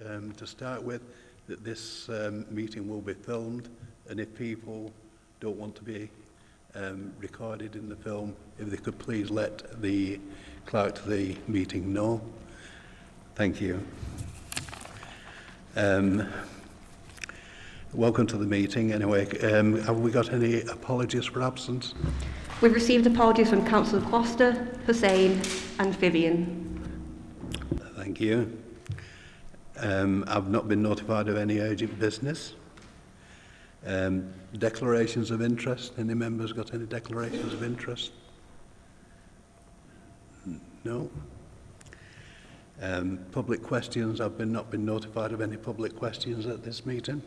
to start with, that this meeting will be filmed, and if people don't want to be recorded in the film, if they could please let the clerk to the meeting know. Thank you. Welcome to the meeting. Anyway, have we got any apologies for absence? We've received apologies from Councillor Costa, Hussain and Vivian. Thank you. I've not been notified of any urgent business. Declarations of interest. Any members got any declarations of interest? No. Public questions. I've not been notified of any public questions at this meeting.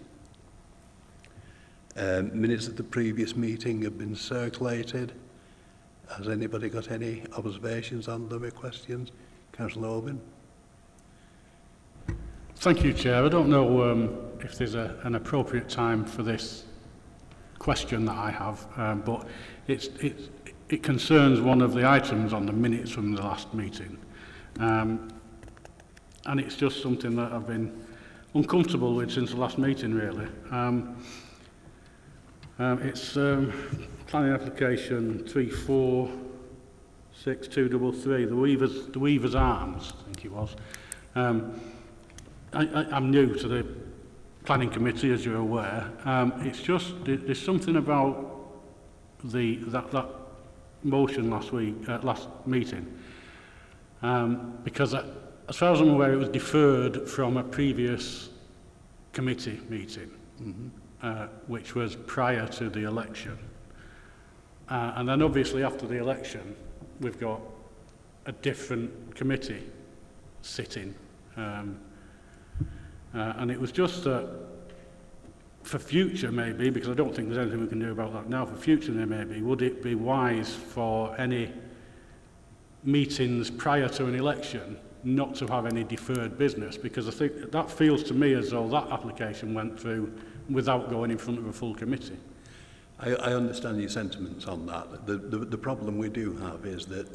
Minutes of the previous meeting have been circulated. Has anybody got any observations on them or questions? Councillor Oldham. Thank you, Chair. I don't know if there's an appropriate time for this question that I have, but it concerns one of the items on the minutes from the last meeting. And it's just something that I've been uncomfortable with since the last meeting, really. It's planning application 346233, the Weaver's Arms, I think it was. I'm new to the planning committee, as you're aware. It's just there's something about that motion last meeting, because as far as I'm aware, it was deferred from a previous committee meeting, which was prior to the election. And then obviously after the election, we've got a different committee sitting. And it was just that for future maybe, because I don't think there's anything we can do about that now, for future there maybe, would it be wise for any meetings prior to an election not to have any deferred business? Because I think that feels to me as though that application went through without going in front of a full committee. I understand your sentiments on that. The problem we do have is that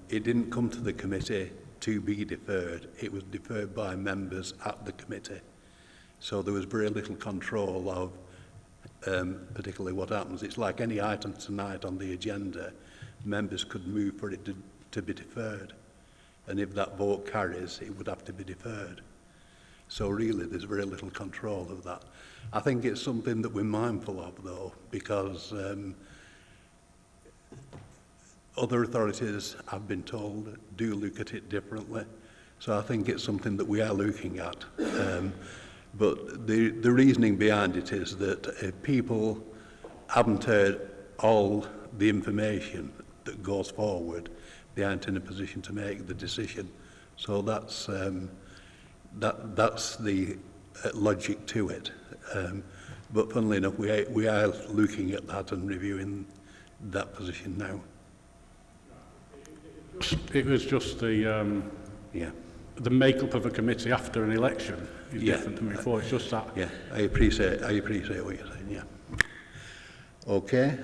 it didn't come to the committee to be deferred. It was deferred by members at the committee. So there was very little control of particularly what happens. It's like any item tonight on the agenda, members could move for it to be deferred. And if that vote carries, it would have to be deferred. So really, there's very little control of that. I think it's something that we're mindful of, though, because other authorities, I've been told, do look at it differently. So I think it's something that we are looking at. But the reasoning behind it is that if people haven't heard all the information that goes forward, they aren't in a position to make the decision. So that's the logic to it. But funnily enough, we are looking at that and reviewing that position now. It was just the makeup of a committee after an election is different than before. It's just that. Yeah, I appreciate what you're saying. Yeah. Okay,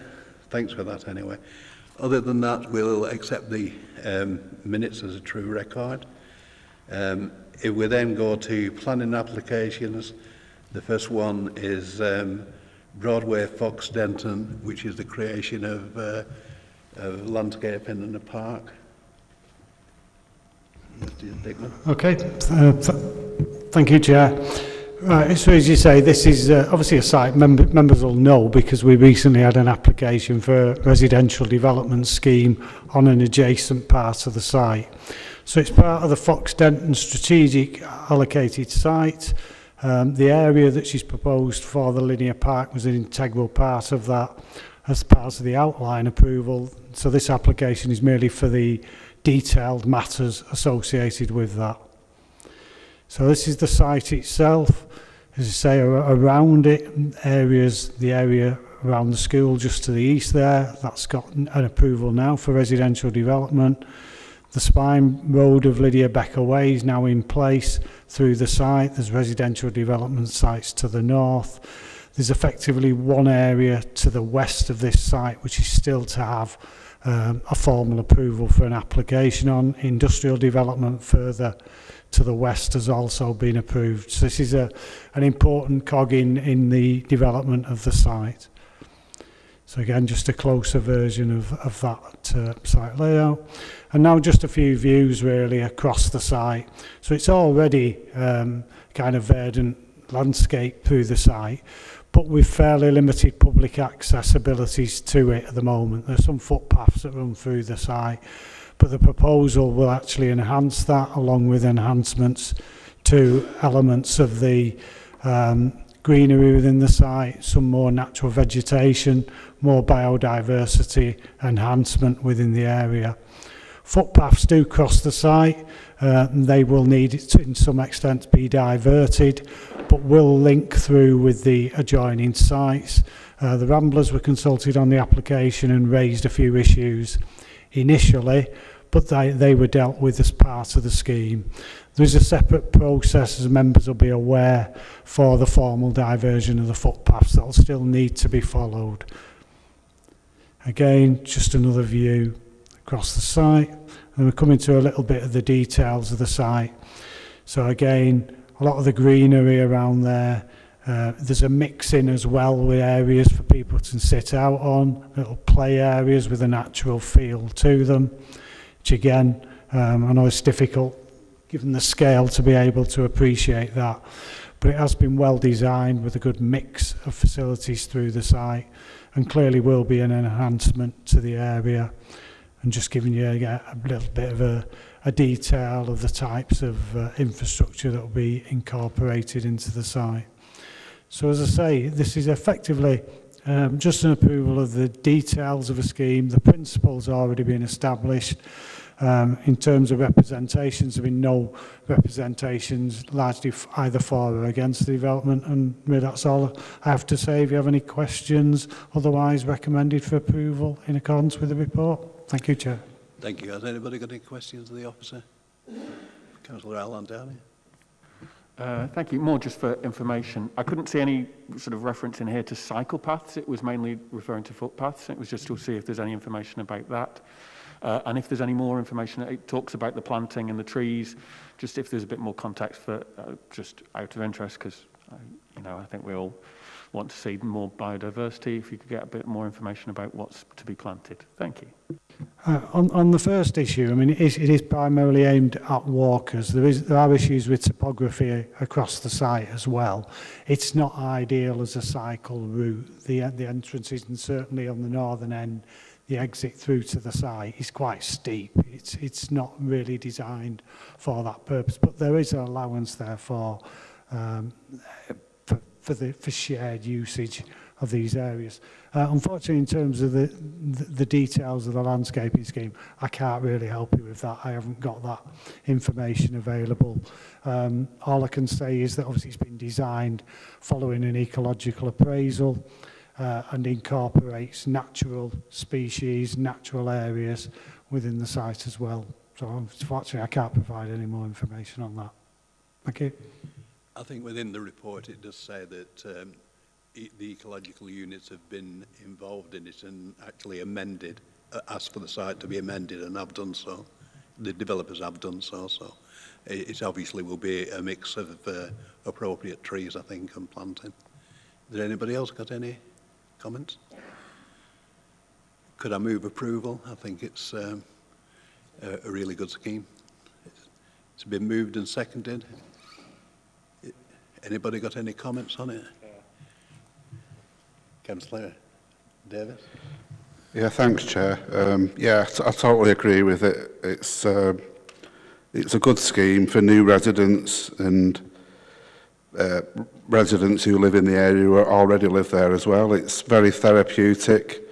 thanks for that. Anyway, other than that, we'll accept the minutes as a true record. If we then go to planning applications, the first one is Broadway Fox Denton, which is the creation of landscaping in the park. Okay, thank you, Chair. Right, so as you say, this is obviously a site members will know because we recently had an application for a residential development scheme on an adjacent part of the site. So it's part of the Fox Denton strategic allocated site. The area that she's proposed for the linear park was an integral part of that as part of the outline approval. So this application is merely for the detailed matters associated with that. So this is the site itself. As I say, around it, the area around the school just to the east there, that's got an approval now for residential development. The spine road of Lydia Becker Way is now in place through the site. There's residential development sites to the north. There's effectively one area to the west of this site which is still to have a formal approval for an application on. Industrial development further to the west has also been approved. So this is an important cog in the development of the site. So again, just a closer version of that site layout. And now just a few views really across the site. So it's already kind of verdant landscape through the site, but with fairly limited public accessibilities to it at the moment. There's some footpaths that run through the site, but the proposal will actually enhance that, along with enhancements to elements of the greenery within the site, some more natural vegetation, more biodiversity enhancement within the area. Footpaths do cross the site. They will need to, in some extent, be diverted, but will link through with the adjoining sites. The Ramblers were consulted on the application and raised a few issues initially, but they were dealt with as part of the scheme. There is a separate process, as members will be aware, for the formal diversion of the footpaths that will still need to be followed. Again, just another view across the site, and we're coming to a little bit of the details of the site. So again, a lot of the greenery around there. There's a mix-in as well with areas for people to sit out on, little play areas with a natural feel to them, which again, I know it's difficult given the scale to be able to appreciate that, but it has been well designed with a good mix of facilities through the site, and clearly will be an enhancement to the area. And just giving you a little bit of a detail of the types of infrastructure that will be incorporated into the site. So as I say, this is effectively just an approval of the details of a scheme. The principles have already been established. In terms of representations, there have been no representations largely either for or against the development, and really that's all I have to say. If you have any questions, otherwise recommended for approval in accordance with the report. Thank you, Chair. Thank you. Has anybody got any questions of the officer? Councillor Alan Downey. Thank you. More just for information. I couldn't see any sort of reference in here to cycle paths. It was mainly referring to footpaths. It was just to see if there's any information about that. And if there's any more information, it talks about the planting and the trees, just if there's a bit more context for just out of interest, because, I think we all want to see more biodiversity. If you could get a bit more information about what's to be planted. Thank you. On the first issue, I mean, it is primarily aimed at walkers. There are issues with topography across the site as well. It's not ideal as a cycle route. The entrance isn't, certainly on the northern end. The exit through to the site is quite steep. It's not really designed for that purpose, but there is an allowance there for shared usage of these areas. Unfortunately, in terms of the details of the landscaping scheme, I can't really help you with that. I haven't got that information available. All I can say is that obviously it's been designed following an ecological appraisal and incorporates natural species, natural areas within the site as well. So unfortunately, I can't provide any more information on that. Thank you. I think within the report it does say that the ecological units have been involved in it and actually amended, asked for the site to be amended, and have done so. The developers have done so. So it obviously will be a mix of appropriate trees, I think, and planting. Has anybody else got any comments? Could I move approval? I think it's a really good scheme. It's been moved and seconded. Anybody got any comments on it? Councillor Davis? Yeah, thanks, Chair. I totally agree with it. It's a good scheme for new residents and residents who live in the area who already live there as well. It's very therapeutic.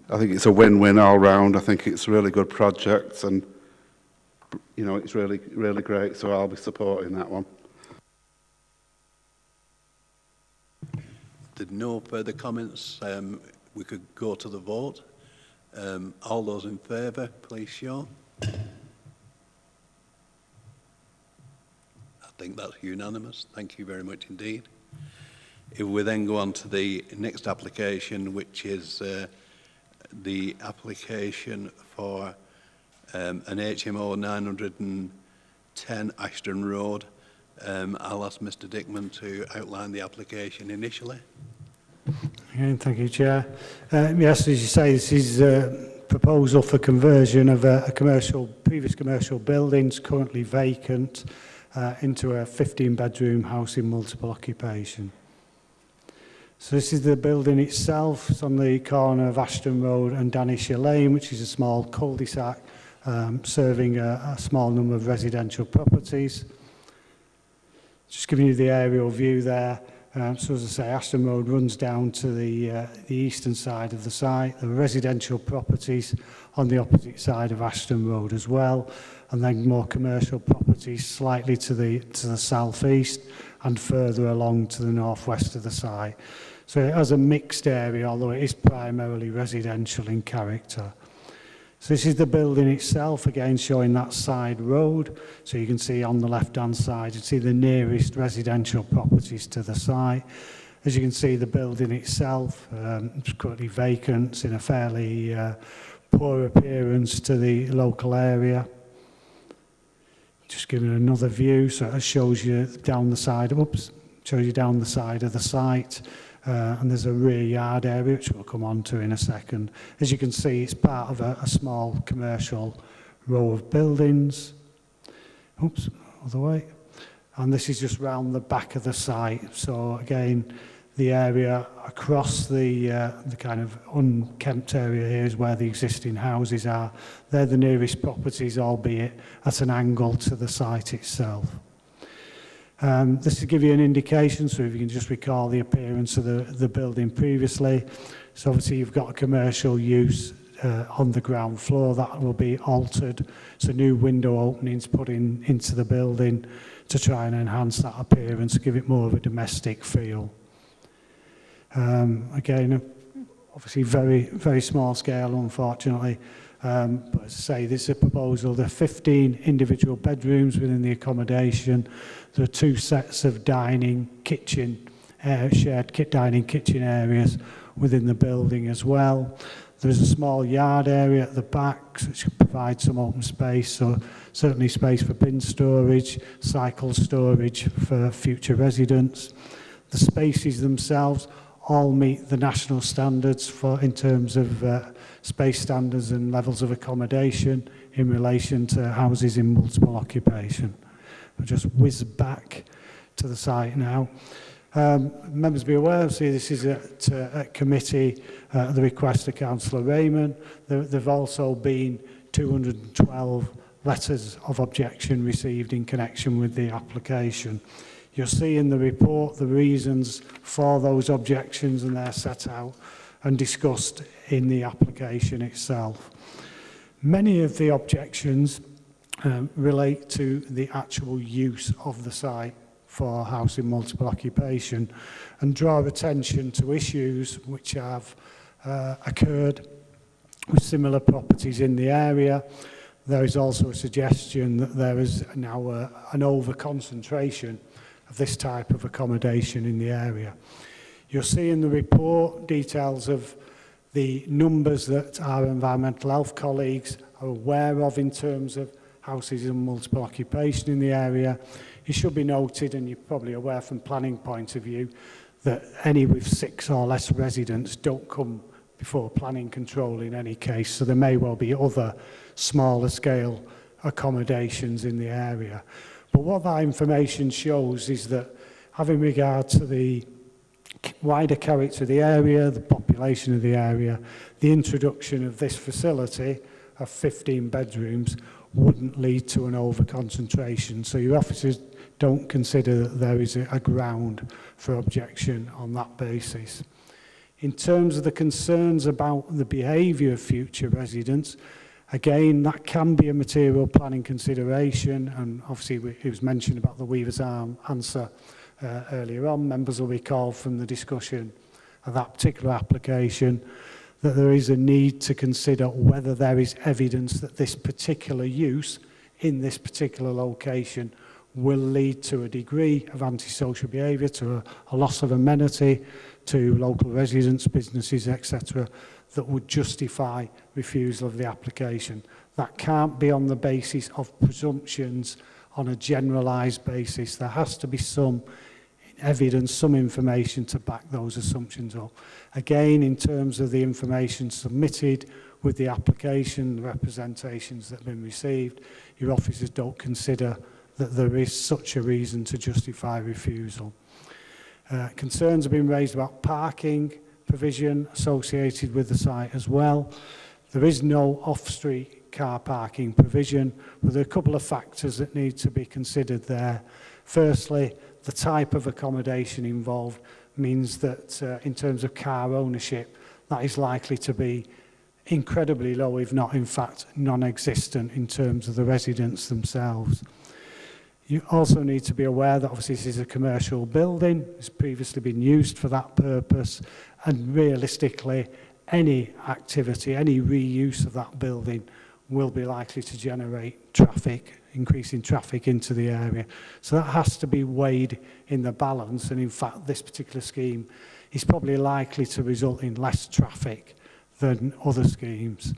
I think it's a win-win all round. I think it's a really good project, and it's really, really great. So I'll be supporting that one. There's no further comments. We could go to the vote. All those in favour, please show. I think that's unanimous. Thank you very much indeed. If we then go on to the next application, which is the application for an HMO 910 Ashton Road. I'll ask Mr Dickman to outline the application initially. Okay, thank you, Chair. Yes, as you say, this is a proposal for conversion of previous commercial buildings currently vacant into a 15-bedroom house in multiple occupation. So this is the building itself. It's on the corner of Ashton Road and Danisher Lane, which is a small cul-de-sac serving a small number of residential properties. Just giving you the aerial view there. So as I say, Ashton Road runs down to the eastern side of the site. There are residential properties on the opposite side of Ashton Road as well, and then more commercial properties slightly to the southeast and further along to the northwest of the site. So it has a mixed area, although it is primarily residential in character. So this is the building itself, again showing that side road. So you can see on the left-hand side, you see the nearest residential properties to the site. As you can see, the building itself is currently vacant. It's in a fairly poor appearance to the local area. Just giving another view, so it shows you down the side. Shows you down the side of the site. And there's a rear yard area, which we'll come on to in a second. As you can see, it's part of a small commercial row of buildings. Oops, other way. And this is just round the back of the site. So again, the area across the kind of unkempt area here is where the existing houses are. They're the nearest properties, albeit at an angle to the site itself. This to give you an indication, so if you can just recall the appearance of the building previously. So obviously you've got a commercial use on the ground floor that will be altered. So new window openings put into the building to try and enhance that appearance, give it more of a domestic feel. Again, obviously very, very small scale, unfortunately. But as I say, this is a proposal. There are 15 individual bedrooms within the accommodation. There are 2 sets of dining, kitchen, shared dining kitchen areas within the building as well. There's a small yard area at the back, which can provide some open space, so certainly space for bin storage, cycle storage for future residents. The spaces themselves all meet the national standards in terms of space standards and levels of accommodation in relation to houses in multiple occupation. I'll just whiz back to the site now. Members be aware, see this is at committee at the request of Councillor Raymond. There have also been 212 letters of objection received in connection with the application. You'll see in the report the reasons for those objections, and they're set out and discussed in the application itself. Many of the objections relate to the actual use of the site for housing multiple occupation and draw attention to issues which have occurred with similar properties in the area. There is also a suggestion that there is now an over-concentration of this type of accommodation in the area. You'll see in the report details of the numbers that our environmental health colleagues are aware of in terms of houses in multiple occupation in the area. It should be noted, and you're probably aware from planning point of view, that any with 6 or less residents don't come before planning control in any case, so there may well be other smaller scale accommodations in the area. But what that information shows is that, having regard to the wider character of the area, the population of the area, the introduction of this facility of 15 bedrooms wouldn't lead to an over-concentration. So your officers don't consider that there is a ground for objection on that basis. In terms of the concerns about the behaviour of future residents, again, that can be a material planning consideration, and obviously it was mentioned about the Weaver's Arm answer earlier on. Members will recall from the discussion of that particular application that there is a need to consider whether there is evidence that this particular use in this particular location will lead to a degree of antisocial behaviour, to a loss of amenity, to local residents, businesses, etc., that would justify refusal of the application. That can't be on the basis of presumptions on a generalised basis. There has to be some evidence, some information to back those assumptions up. Again, in terms of the information submitted with the application, the representations that have been received, your officers don't consider that there is such a reason to justify refusal. Concerns have been raised about parking provision associated with the site as well. There is no off-street car parking provision, but there are a couple of factors that need to be considered there. Firstly, the type of accommodation involved means that in terms of car ownership, that is likely to be incredibly low, if not in fact non-existent in terms of the residents themselves. You also need to be aware that obviously this is a commercial building, it's previously been used for that purpose, and realistically any activity, any reuse of that building will be likely to generate traffic, increasing traffic into the area. So that has to be weighed in the balance, and in fact this particular scheme is probably likely to result in less traffic than other schemes.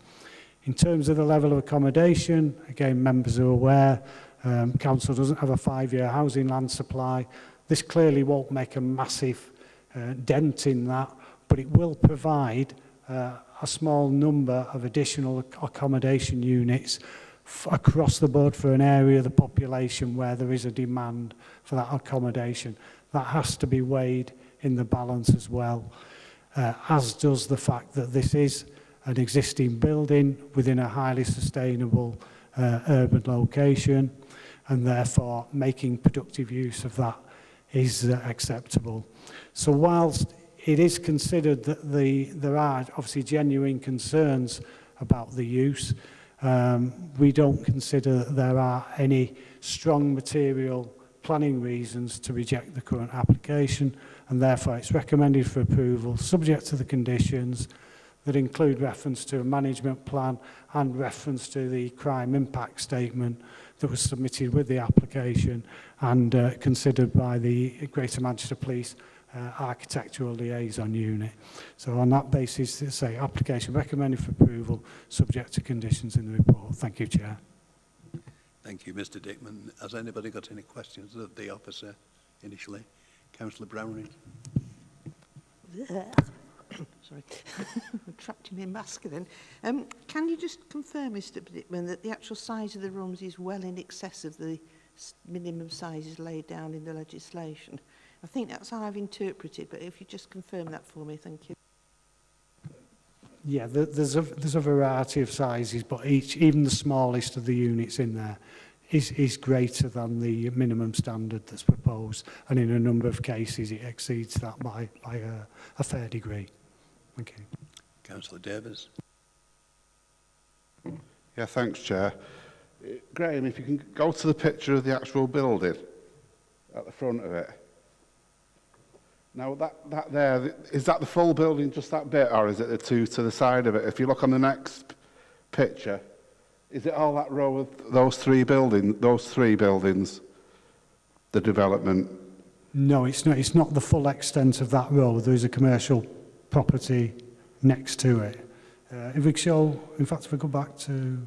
In terms of the level of accommodation, again, members are aware, council doesn't have a 5-year housing land supply. This clearly won't make a massive dent in that, but it will provide a small number of additional accommodation units across the board for an area of the population where there is a demand for that accommodation. That has to be weighed in the balance as well, as does the fact that this is an existing building within a highly sustainable urban location, and therefore making productive use of that is acceptable. So whilst it is considered that there are obviously genuine concerns about the use, we don't consider that there are any strong material planning reasons to reject the current application, and therefore it's recommended for approval subject to the conditions that include reference to a management plan and reference to the crime impact statement that was submitted with the application and considered by the Greater Manchester Police Architectural Liaison Unit. So on that basis, to say application recommended for approval subject to conditions in the report. Thank you, Chair. Thank you, Mr Dickman. Has anybody got any questions of the officer initially? Councillor Brownrigg. Sorry, trapped in my mask then. Can you just confirm, Mr Dickman, that the actual size of the rooms is well in excess of the minimum sizes laid down in the legislation? I think that's how I've interpreted, but if you just confirm that for me, thank you. Yeah, there's a variety of sizes, but even the smallest of the units in there is greater than the minimum standard that's proposed, and in a number of cases it exceeds that by a fair degree. Thank you. Councillor Davies. Yeah, thanks, Chair. Graham, if you can go to the picture of the actual building at the front of it. Now, that there, is that the full building, just that bit, or is it the two to the side of it? If you look on the next picture, is it all that row of those three buildings, the development? No, it's not. It's not the full extent of that row. There is a commercial property next to it. If we show, in fact, if we go back to,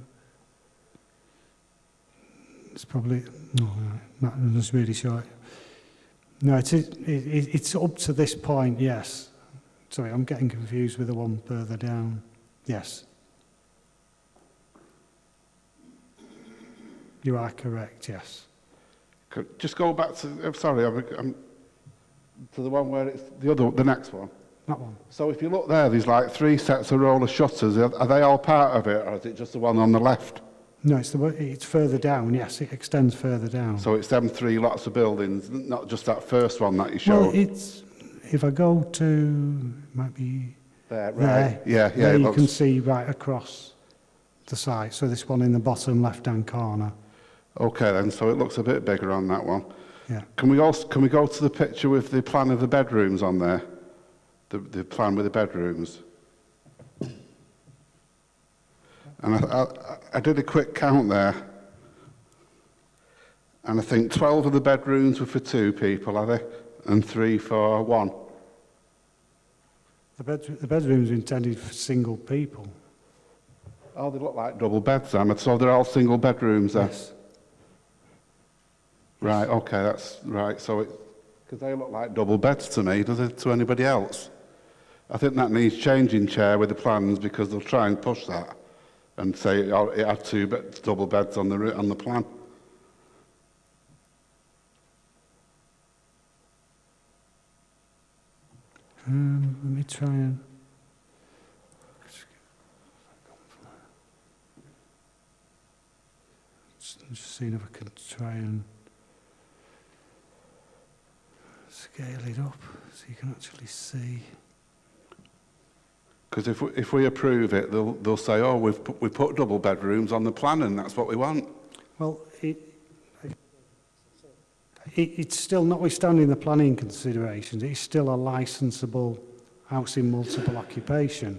it's probably, no, that doesn't really show it. No, it's up to this point, yes. Sorry, I'm getting confused with the one further down. Yes. You are correct, yes. Just go back to, sorry, I'm to the one where it's the next one. That one. So if you look there, there's like 3 sets of roller shutters. Are they all part of it, or is it just the one on the left? No, it's further down, yes, it extends further down. So it's them 3 lots of buildings, not just that first one that you showed? Well, it's, if I go to, it might be there, right? Yeah, there you can see right across the site. So this one in the bottom left-hand corner. Okay then, so it looks a bit bigger on that one. Yeah. Can we go to the picture with the plan of the bedrooms on there? The plan with the bedrooms. And I did a quick count there, and I think 12 of the bedrooms were for 2 people, are they? And 3 for 1. The bedrooms are intended for single people. Oh, they look like double beds, Emma, so they're all single bedrooms then? Yes. Right, okay, that's right. So because they look like double beds to me, does it to anybody else? I think that needs changing, Chair, with the plans, because they'll try and push that and say it had double beds on the plan. Let me try and... Just seeing if I can try and scale it up so you can actually see. Because if we approve it, they'll say, oh, we've put double bedrooms on the plan and that's what we want. Well, it's still, notwithstanding the planning considerations, it's still a licensable housing multiple occupation.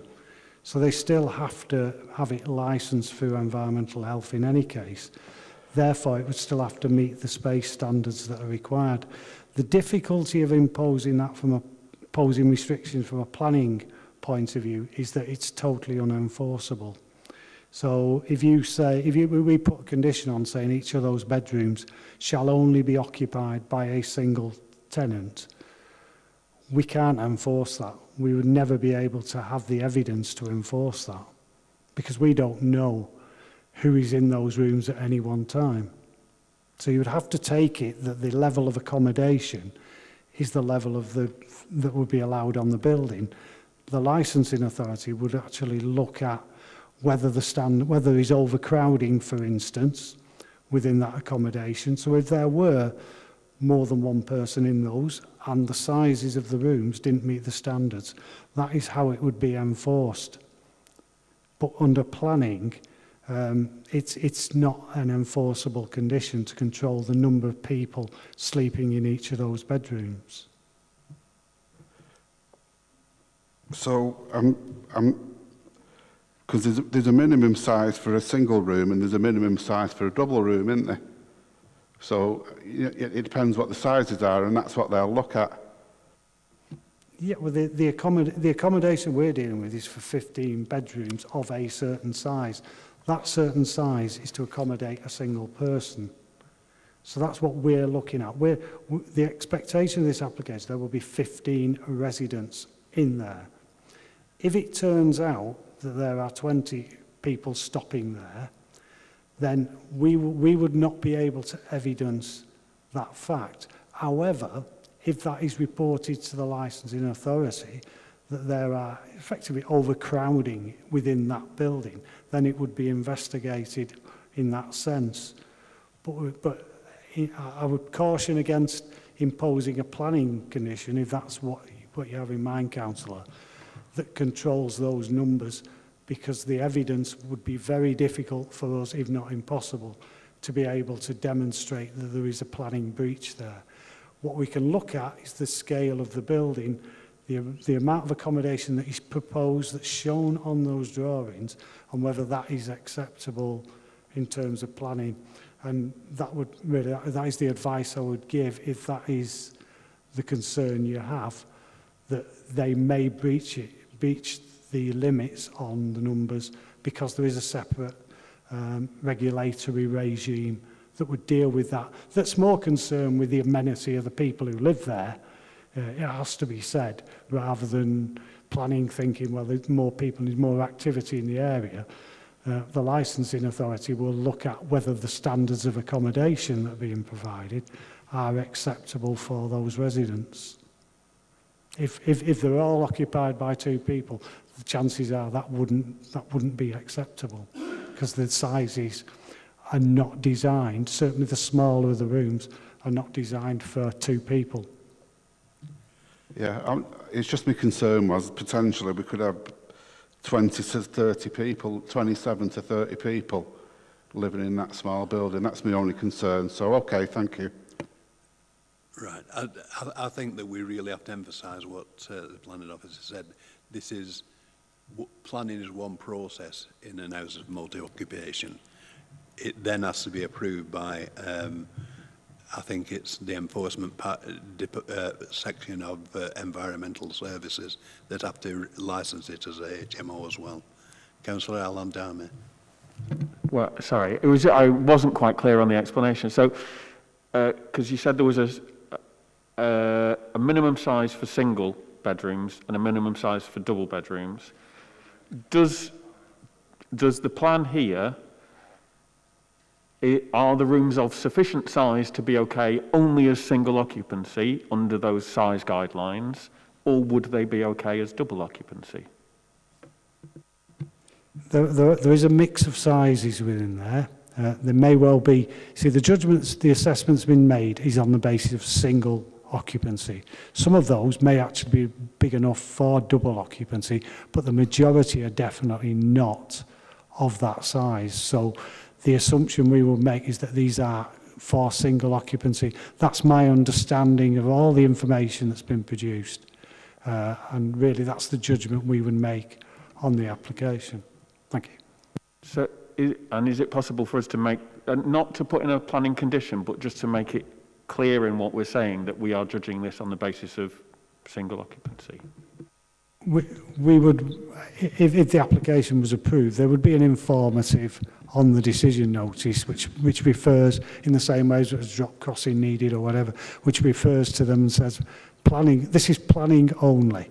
So they still have to have it licensed through environmental health in any case. Therefore, it would still have to meet the space standards that are required. The difficulty of imposing restrictions from a planning point of view is that it's totally unenforceable. So if we put a condition on saying each of those bedrooms shall only be occupied by a single tenant, we can't enforce that. We would never be able to have the evidence to enforce that because we don't know who is in those rooms at any one time. So you would have to take it that the level of accommodation is the level of that would be allowed on the building. The licensing authority would actually look at whether there is overcrowding, for instance, within that accommodation. So if there were more than one person in those and the sizes of the rooms didn't meet the standards, that is how it would be enforced. But under planning, it's not an enforceable condition to control the number of people sleeping in each of those bedrooms. So, because there's a minimum size for a single room and there's a minimum size for a double room, isn't there? So it depends what the sizes are, and that's what they'll look at. Yeah, well, the accommodation we're dealing with is for 15 bedrooms of a certain size. That certain size is to accommodate a single person. So that's what we're looking at. The expectation of this application, there will be 15 residents in there. If it turns out that there are 20 people stopping there, then we would not be able to evidence that fact. However, if that is reported to the licensing authority, that there are effectively overcrowding within that building, then it would be investigated in that sense. But I would caution against imposing a planning condition, if that's what you have in mind, Councillor, that controls those numbers, because the evidence would be very difficult for us, if not impossible, to be able to demonstrate that there is a planning breach there. What we can look at is the scale of the building, the amount of accommodation that is proposed, that's shown on those drawings, and whether that is acceptable in terms of planning. And that is the advice I would give if that is the concern you have, that they may breach the limits on the numbers, because there is a separate regulatory regime that would deal with that. That's more concerned with the amenity of the people who live there, it has to be said, rather than planning thinking, well, there's more people, there's more activity in the area. The licensing authority will look at whether the standards of accommodation that are being provided are acceptable for those residents. If they're all occupied by 2 people, the chances are that wouldn't be acceptable, because the sizes are not designed, certainly the smaller of the rooms are not designed for 2 people. Yeah, it's just my concern was potentially we could have 20 to 30 people, 27 to 30 people living in that small building. That's my only concern. So, okay, thank you. Right. I think that we really have to emphasise what the planning officer said. Planning is one process in an house of multi-occupation. It then has to be approved by I think it's the enforcement section of environmental services that have to license it as a HMO as well. Councillor Al-Andami. Well, sorry, I wasn't quite clear on the explanation. So, because you said there was a minimum size for single bedrooms and a minimum size for double bedrooms. Does the plan here, are the rooms of sufficient size to be okay only as single occupancy under those size guidelines, or would they be okay as double occupancy? There is a mix of sizes within there. There may well be, see, the assessment's been made is on the basis of single occupancy. Some of those may actually be big enough for double occupancy, but the majority are definitely not of that size. So the assumption we will make is that these are for single occupancy. That's my understanding of all the information that's been produced. And really that's the judgment we would make on the application. Thank you. So, is it possible for us to make, not to put in a planning condition, but just to make it clear in what we're saying that we are judging this on the basis of single occupancy? We would, if the application was approved, there would be an informative on the decision notice which refers in the same way as drop crossing needed or whatever, which refers to them and says, planning, this is planning only.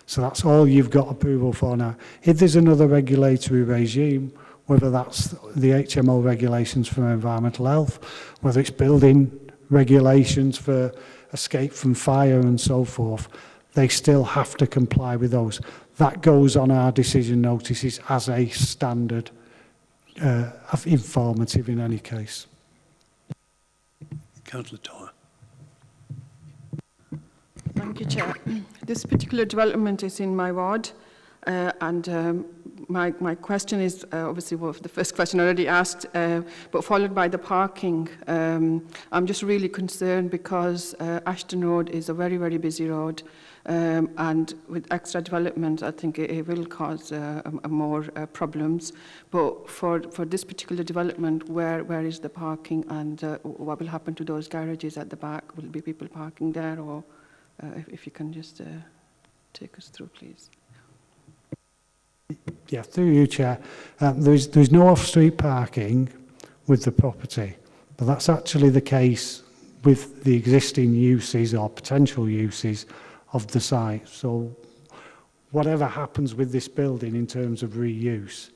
So that's all you've got approval for now. If there's another regulatory regime, whether that's the HMO regulations for environmental health, whether it's building regulations for escape from fire and so forth, they still have to comply with those. That goes on our decision notices as a standard informative in any case. Councillor Tower. Thank you, Chair. This particular development is in my ward, and my question is obviously the first question already asked, but followed by the parking. I'm just really concerned because Ashton Road is a very, very busy road, and with extra development, I think it will cause more problems. But for this particular development, where is the parking, and what will happen to those garages at the back? Will be people parking there, or if you can just take us through, please. Yeah, through you, Chair. There's no off-street parking with the property, but that's actually the case with the existing uses or potential uses of the site. So whatever happens with this building in terms of reuse,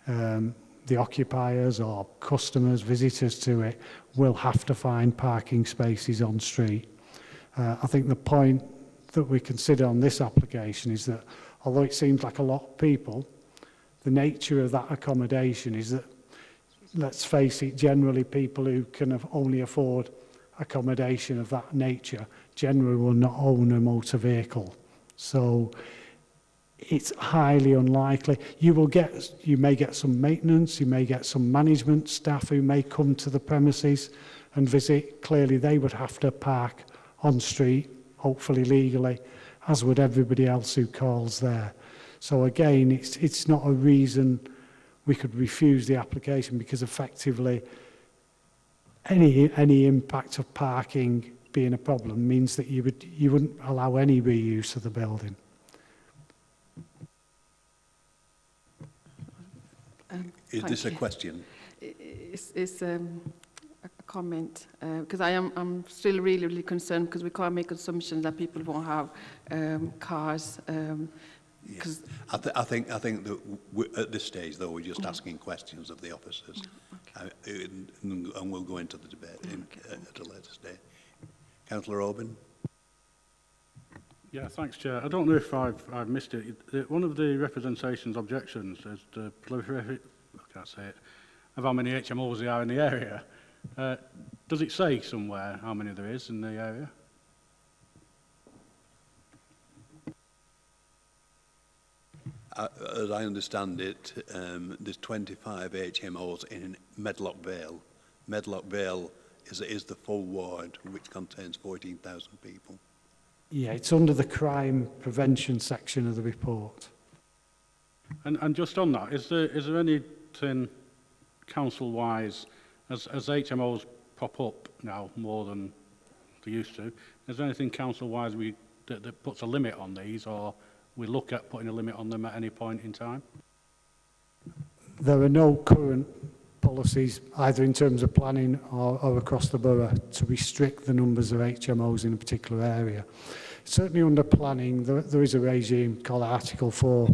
the occupiers or customers, visitors to it, will have to find parking spaces on street. I think the point that we consider on this application is that although it seems like a lot of people, the nature of that accommodation is that, let's face it, generally people who can only afford accommodation of that nature generally will not own a motor vehicle. So it's highly unlikely. You may get some maintenance, you may get some management staff who may come to the premises and visit. Clearly they would have to park on street, hopefully legally, as would everybody else who calls there. So again, it's not a reason we could refuse the application, because effectively any impact of parking being a problem means that you wouldn't allow any reuse of the building. Is this a question? It's a comment, because I'm still really, really concerned, because we can't make assumptions that people won't have cars. Yes. I think that at this stage, though, we're just asking questions of the officers, okay. And we'll go into the debate at a later stage. Councillor Oban. Yeah, thanks, Chair. I don't know if I've missed it. One of the representation's objections is the proliferation, I can't say it, of how many HMOs there are in the area. Does it say somewhere how many there is in the area? As I understand it, there's 25 HMOs in Medlock Vale. Medlock Vale is the full ward, which contains 14,000 people. Yeah, it's under the crime prevention section of the report. And just on that, is there anything council-wise, as HMOs pop up now more than they used to. Is there anything council-wise that puts a limit on these, or we look at putting a limit on them at any point in time? There are no current policies, either in terms of planning or across the borough, to restrict the numbers of HMOs in a particular area. Certainly under planning, there is a regime called Article 4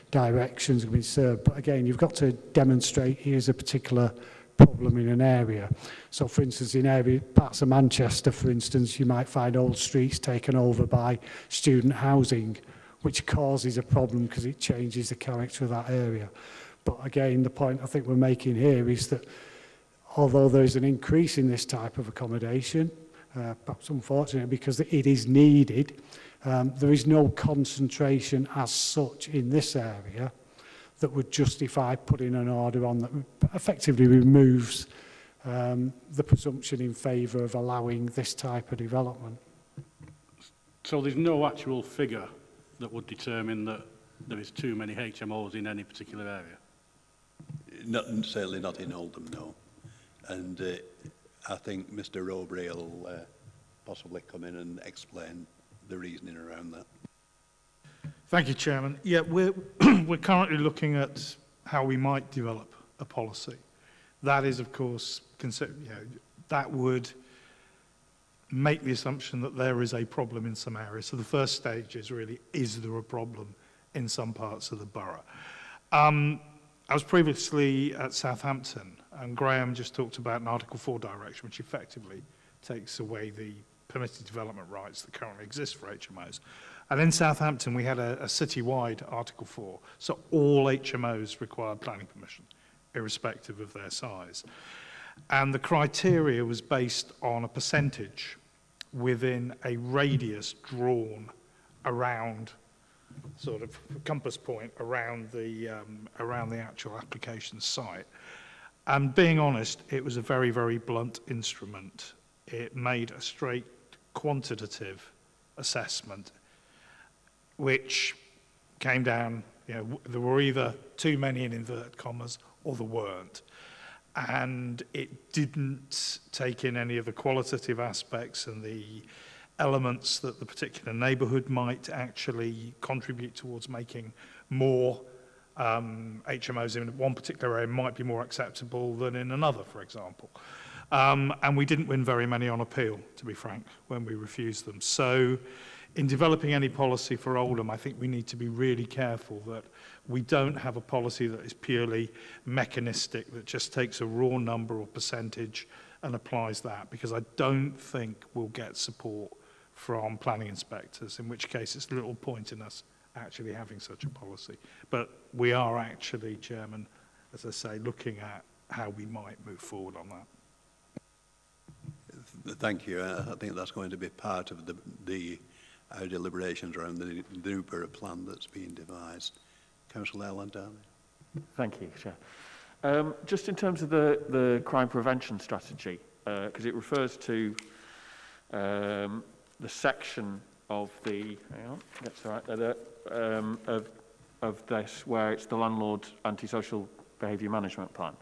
directions have been served. But again, you've got to demonstrate here's a particular problem in an area. So for instance, in parts of Manchester, for instance, you might find old streets taken over by student housing, which causes a problem because it changes the character of that area. But again, the point I think we're making here is that although there is an increase in this type of accommodation, perhaps unfortunately because it is needed, there is no concentration as such in this area that would justify putting an order on that effectively removes the presumption in favour of allowing this type of development. So there's no actual figure that would determine that there is too many HMOs in any particular area? Certainly not in Oldham, no. And I think Mr. Rowbury will possibly come in and explain the reasoning around that. Thank you, Chairman. Yeah, we're currently looking at how we might develop a policy. That is, of course, that would make the assumption that there is a problem in some areas. So the first stage is really, is there a problem in some parts of the borough? I was previously at Southampton, and Graham just talked about an Article 4 direction, which effectively takes away the permitted development rights that currently exist for HMOs. And in Southampton, we had a citywide Article 4, so all HMOs required planning permission, irrespective of their size. And the criteria was based on a percentage within a radius drawn around sort of compass point around the actual application site. And being honest, it was a very, very blunt instrument. It made a straight quantitative assessment, which came down, there were either too many in inverted commas or there weren't. And it didn't take in any of the qualitative aspects and the elements that the particular neighbourhood might actually contribute towards making more HMOs in one particular area might be more acceptable than in another, for example. And we didn't win very many on appeal, to be frank, when we refused them. So in developing any policy for Oldham, I think we need to be really careful that we don't have a policy that is purely mechanistic, that just takes a raw number or percentage and applies that, because I don't think we'll get support from planning inspectors, in which case it's little point in us actually having such a policy. But we are actually, Chairman, as I say, looking at how we might move forward on that. Thank you. I think that's going to be part of our deliberations around the new borough plan that's being devised. Councillor Landani. Thank you, Chair. Just in terms of the crime prevention strategy, because it refers to the section of the, hang on, that's right, of this where it's the landlord antisocial behaviour management plan.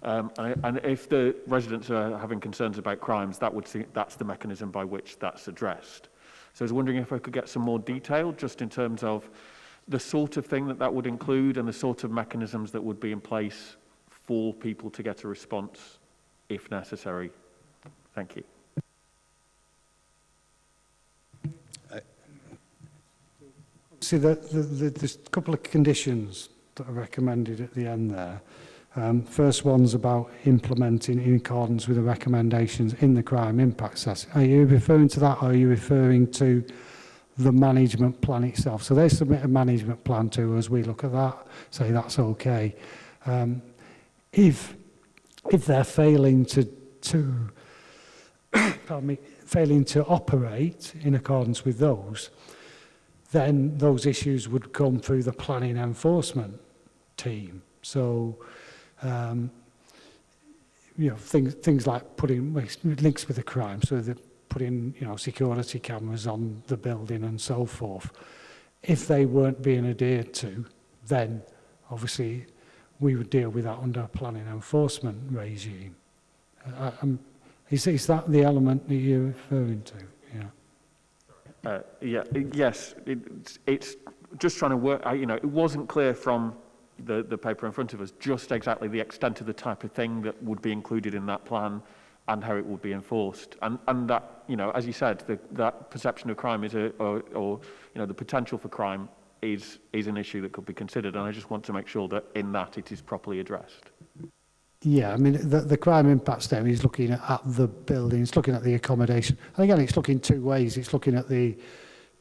And if the residents are having concerns about crimes, that's the mechanism by which that's addressed. So I was wondering if I could get some more detail just in terms of the sort of thing that would include and the sort of mechanisms that would be in place for people to get a response if necessary. Thank you. See, there's a couple of conditions that are recommended at the end there. First one's about implementing in accordance with the recommendations in the crime impact assessment. Are you referring to that, or are you referring to the management plan itself? So they submit a management plan to us, we look at that, say that's okay. If they're failing to failing to operate in accordance with those, then those issues would come through the planning enforcement team. So, things like putting links with the crime, so they're putting, security cameras on the building and so forth. If they weren't being adhered to, then obviously we would deal with that under a planning enforcement regime. Is that the element that you're referring to? Yeah. Yes, it's just trying to work out, it wasn't clear from the paper in front of us just exactly the extent of the type of thing that would be included in that plan and how it would be enforced. And that, as you said, that perception of crime is or the potential for crime is an issue that could be considered, and I just want to make sure that in that it is properly addressed. Yeah, I mean, the crime impact statement is looking at the building, it's looking at the accommodation. And again, it's looking two ways. It's looking at the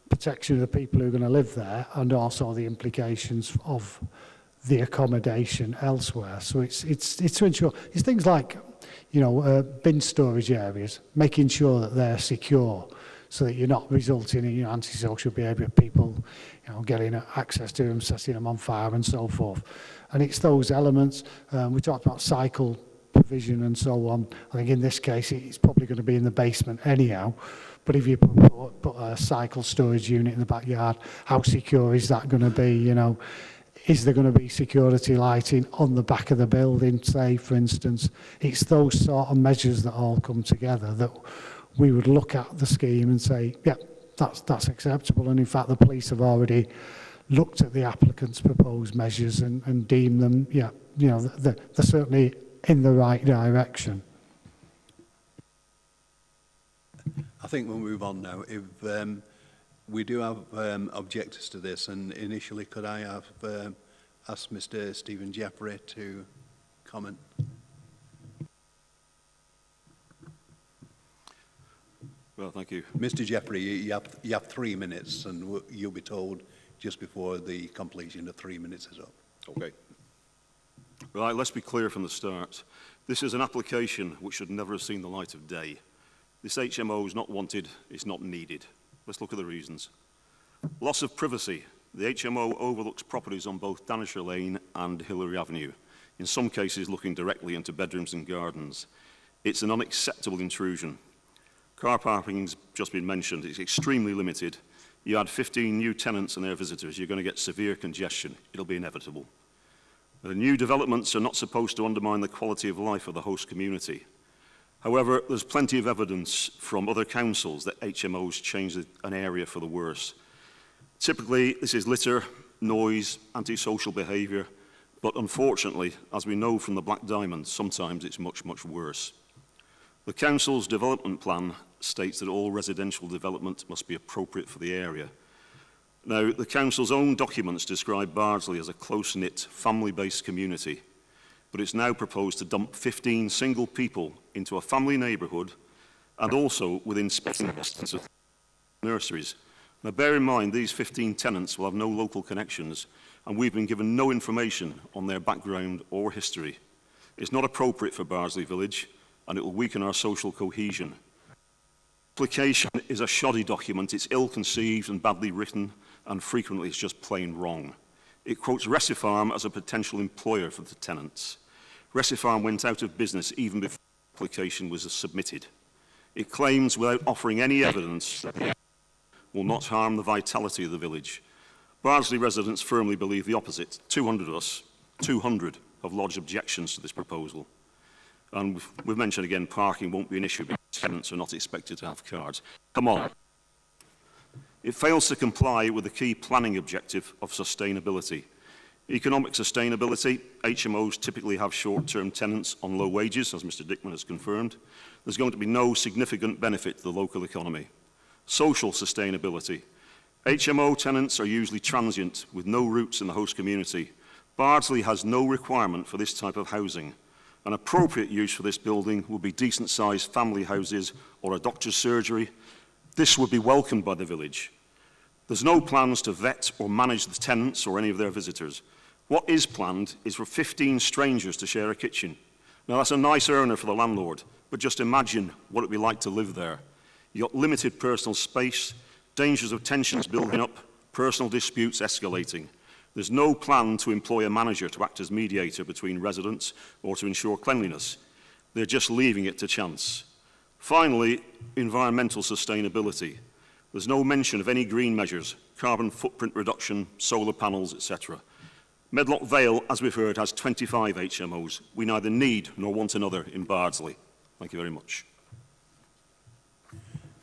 protection of the people who are going to live there and also the implications of the accommodation elsewhere. So it's to ensure, it's things like, bin storage areas, making sure that they're secure so that you're not resulting in antisocial behaviour, people getting access to them, setting them on fire and so forth. And it's those elements. We talked about cycle provision and so on. I think in this case it's probably going to be in the basement anyhow, but if you put a cycle storage unit in the backyard, how secure is that going to be? Is there going to be security lighting on the back of the building, say, for instance? It's those sort of measures that all come together that we would look at the scheme and say, yeah, that's acceptable. And in fact, the police have already looked at the applicant's proposed measures and deemed them, they're certainly in the right direction. I think we'll move on now. If we do have objectors to this, and initially could I have asked Mr. Stephen Jeffrey to comment? Well, thank you. Mr. Jeffrey, you have 3 minutes, and you'll be told just before the completion of 3 minutes is up. Okay. Right, let's be clear from the start. This is an application which should never have seen the light of day. This HMO is not wanted, it's not needed. Let's look at the reasons. Loss of privacy. The HMO overlooks properties on both Danishire Lane and Hillary Avenue, in some cases looking directly into bedrooms and gardens. It's an unacceptable intrusion. Car parking's just been mentioned. It's extremely limited. You add 15 new tenants and their visitors, you're going to get severe congestion. It'll be inevitable. The new developments are not supposed to undermine the quality of life of the host community. However, there's plenty of evidence from other councils that HMOs change an area for the worse. Typically, this is litter, noise, antisocial behaviour, but unfortunately, as we know from the Black Diamond, sometimes it's much, much worse. The council's development plan states that all residential development must be appropriate for the area. Now, the council's own documents describe Bardsley as a close-knit, family-based community, but it's now proposed to dump 15 single people into a family neighbourhood and also within spitting distance of nurseries. Now, bear in mind, these 15 tenants will have no local connections, and we've been given no information on their background or history. It's not appropriate for Bardsley Village, and it will weaken our social cohesion. The application is a shoddy document. It's ill-conceived and badly written, and frequently it's just plain wrong. It quotes Resifarm as a potential employer for the tenants. Resifarm went out of business even before the application was submitted. It claims, without offering any evidence, that it will not harm the vitality of the village. Bardsley residents firmly believe the opposite. 200 of us, 200, have lodged objections to this proposal. And we've mentioned again, parking won't be an issue because tenants are not expected to have cards. Come on. It fails to comply with the key planning objective of sustainability. Economic sustainability, HMOs typically have short-term tenants on low wages, as Mr. Dickman has confirmed. There's going to be no significant benefit to the local economy. Social sustainability. HMO tenants are usually transient with no roots in the host community. Bardsley has no requirement for this type of housing. An appropriate use for this building would be decent-sized family houses or a doctor's surgery. This would be welcomed by the village. There's no plans to vet or manage the tenants or any of their visitors. What is planned is for 15 strangers to share a kitchen. Now, that's a nice earner for the landlord, but just imagine what it would be like to live there. You've got limited personal space, dangers of tensions building up, personal disputes escalating. There's no plan to employ a manager to act as mediator between residents or to ensure cleanliness. They're just leaving it to chance. Finally, environmental sustainability. There's no mention of any green measures, carbon footprint reduction, solar panels, etc. Medlock Vale, as we've heard, has 25 HMOs. We neither need nor want another in Bardsley. Thank you very much.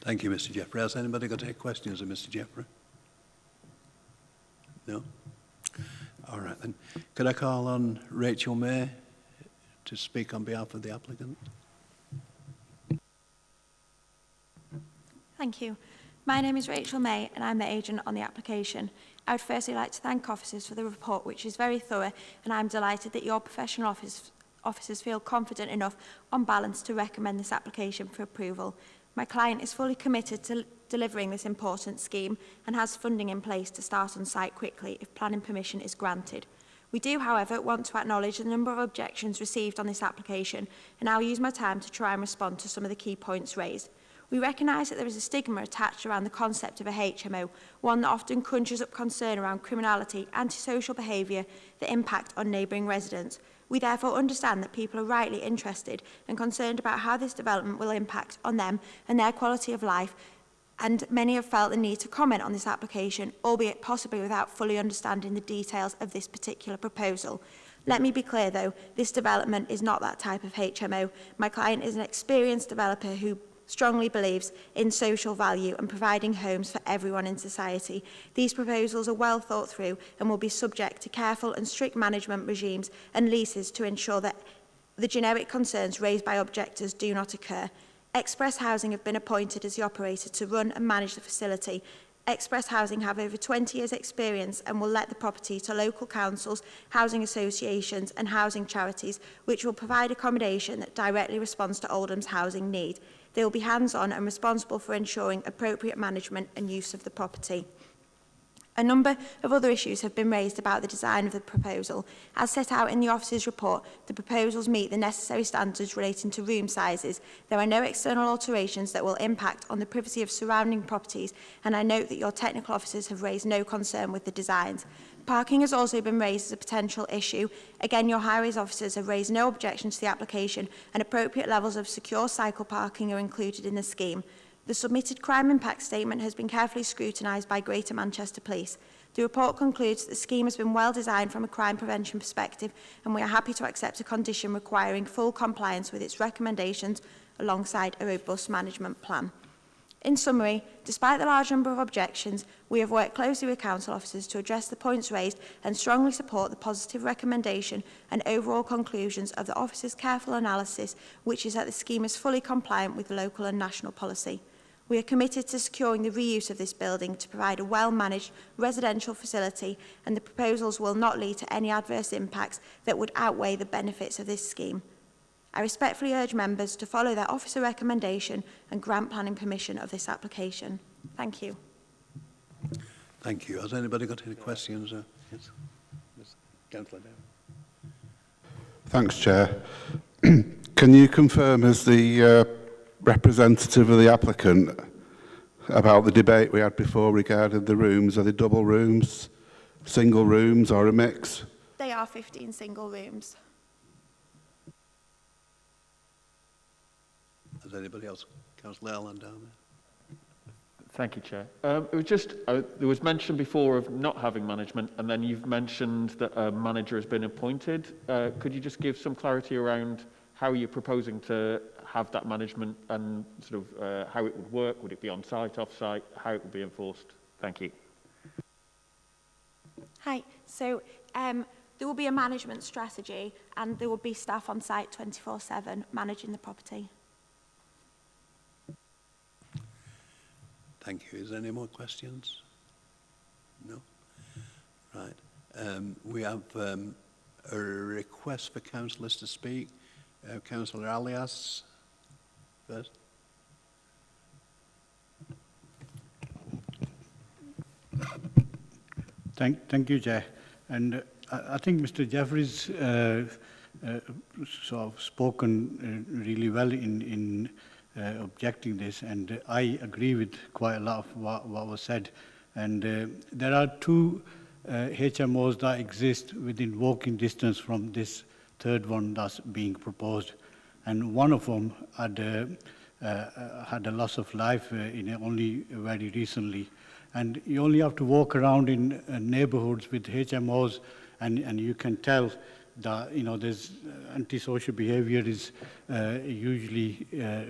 Thank you, Mr. Jeffrey. Has anybody got any questions of Mr. Jeffrey? No? All right, then. Could I call on Rachel May to speak on behalf of the applicant? Thank you. My name is Rachel May and I'm the agent on the application. I would firstly like to thank officers for the report, which is very thorough, and I'm delighted that your professional officers feel confident enough on balance to recommend this application for approval. My client is fully committed to delivering this important scheme and has funding in place to start on site quickly if planning permission is granted. We do, however, want to acknowledge the number of objections received on this application, and I'll use my time to try and respond to some of the key points raised. We recognise that there is a stigma attached around the concept of a HMO, one that often conjures up concern around criminality, antisocial behaviour that impact on neighbouring residents. We therefore understand that people are rightly interested and concerned about how this development will impact on them and their quality of life, and many have felt the need to comment on this application, albeit possibly without fully understanding the details of this particular proposal. Let me be clear though, this development is not that type of HMO. My client is an experienced developer who strongly believes in social value and providing homes for everyone in society. These proposals are well thought through and will be subject to careful and strict management regimes and leases to ensure that the generic concerns raised by objectors do not occur. Express Housing have been appointed as the operator to run and manage the facility. Express Housing have over 20 years' experience and will let the property to local councils, housing associations and housing charities, which will provide accommodation that directly responds to Oldham's housing need. They will be hands-on and responsible for ensuring appropriate management and use of the property. A number of other issues have been raised about the design of the proposal. As set out in the officer's report, the proposals meet the necessary standards relating to room sizes. There are no external alterations that will impact on the privacy of surrounding properties, and I note that your technical officers have raised no concern with the designs. Parking has also been raised as a potential issue. Again, your highways officers have raised no objections to the application, and appropriate levels of secure cycle parking are included in the scheme. The submitted crime impact statement has been carefully scrutinised by Greater Manchester Police. The report concludes that the scheme has been well designed from a crime prevention perspective, and we are happy to accept a condition requiring full compliance with its recommendations alongside a robust management plan. In summary, despite the large number of objections, we have worked closely with council officers to address the points raised and strongly support the positive recommendation and overall conclusions of the officers' careful analysis, which is that the scheme is fully compliant with local and national policy. We are committed to securing the reuse of this building to provide a well-managed residential facility, and the proposals will not lead to any adverse impacts that would outweigh the benefits of this scheme. I respectfully urge members to follow their officer recommendation and grant planning permission of this application. Thank you. Thank you. Has anybody got any questions? Yes. Councillor Dow. Thanks, Chair. Can you confirm as the representative of the applicant about the debate we had before regarding the rooms? Are they double rooms, single rooms or a mix? They are 15 single rooms. Has anybody else? Councillor Allen down there. Thank you, Chair. It was just, there was mention before of not having management, and then you've mentioned that a manager has been appointed. Could you just give some clarity around how you're proposing to have that management and sort of how it would work? Would it be on site, off site, how it would be enforced? Thank you. Hi. So there will be a management strategy and there will be staff on site 24/7 managing the property. Thank you. Is there any more questions? No? Right. We have a request for councillors to speak. Councillor Alias first. Thank you, Chair. And I think Mr. Jeffries sort of spoken really well in objecting this, and I agree with quite a lot of what was said. And there are two HMOs that exist within walking distance from this third one that's being proposed, and one of them had a loss of life only very recently. And you only have to walk around in neighbourhoods with HMOs, and you can tell that, you know, there's antisocial behavior is usually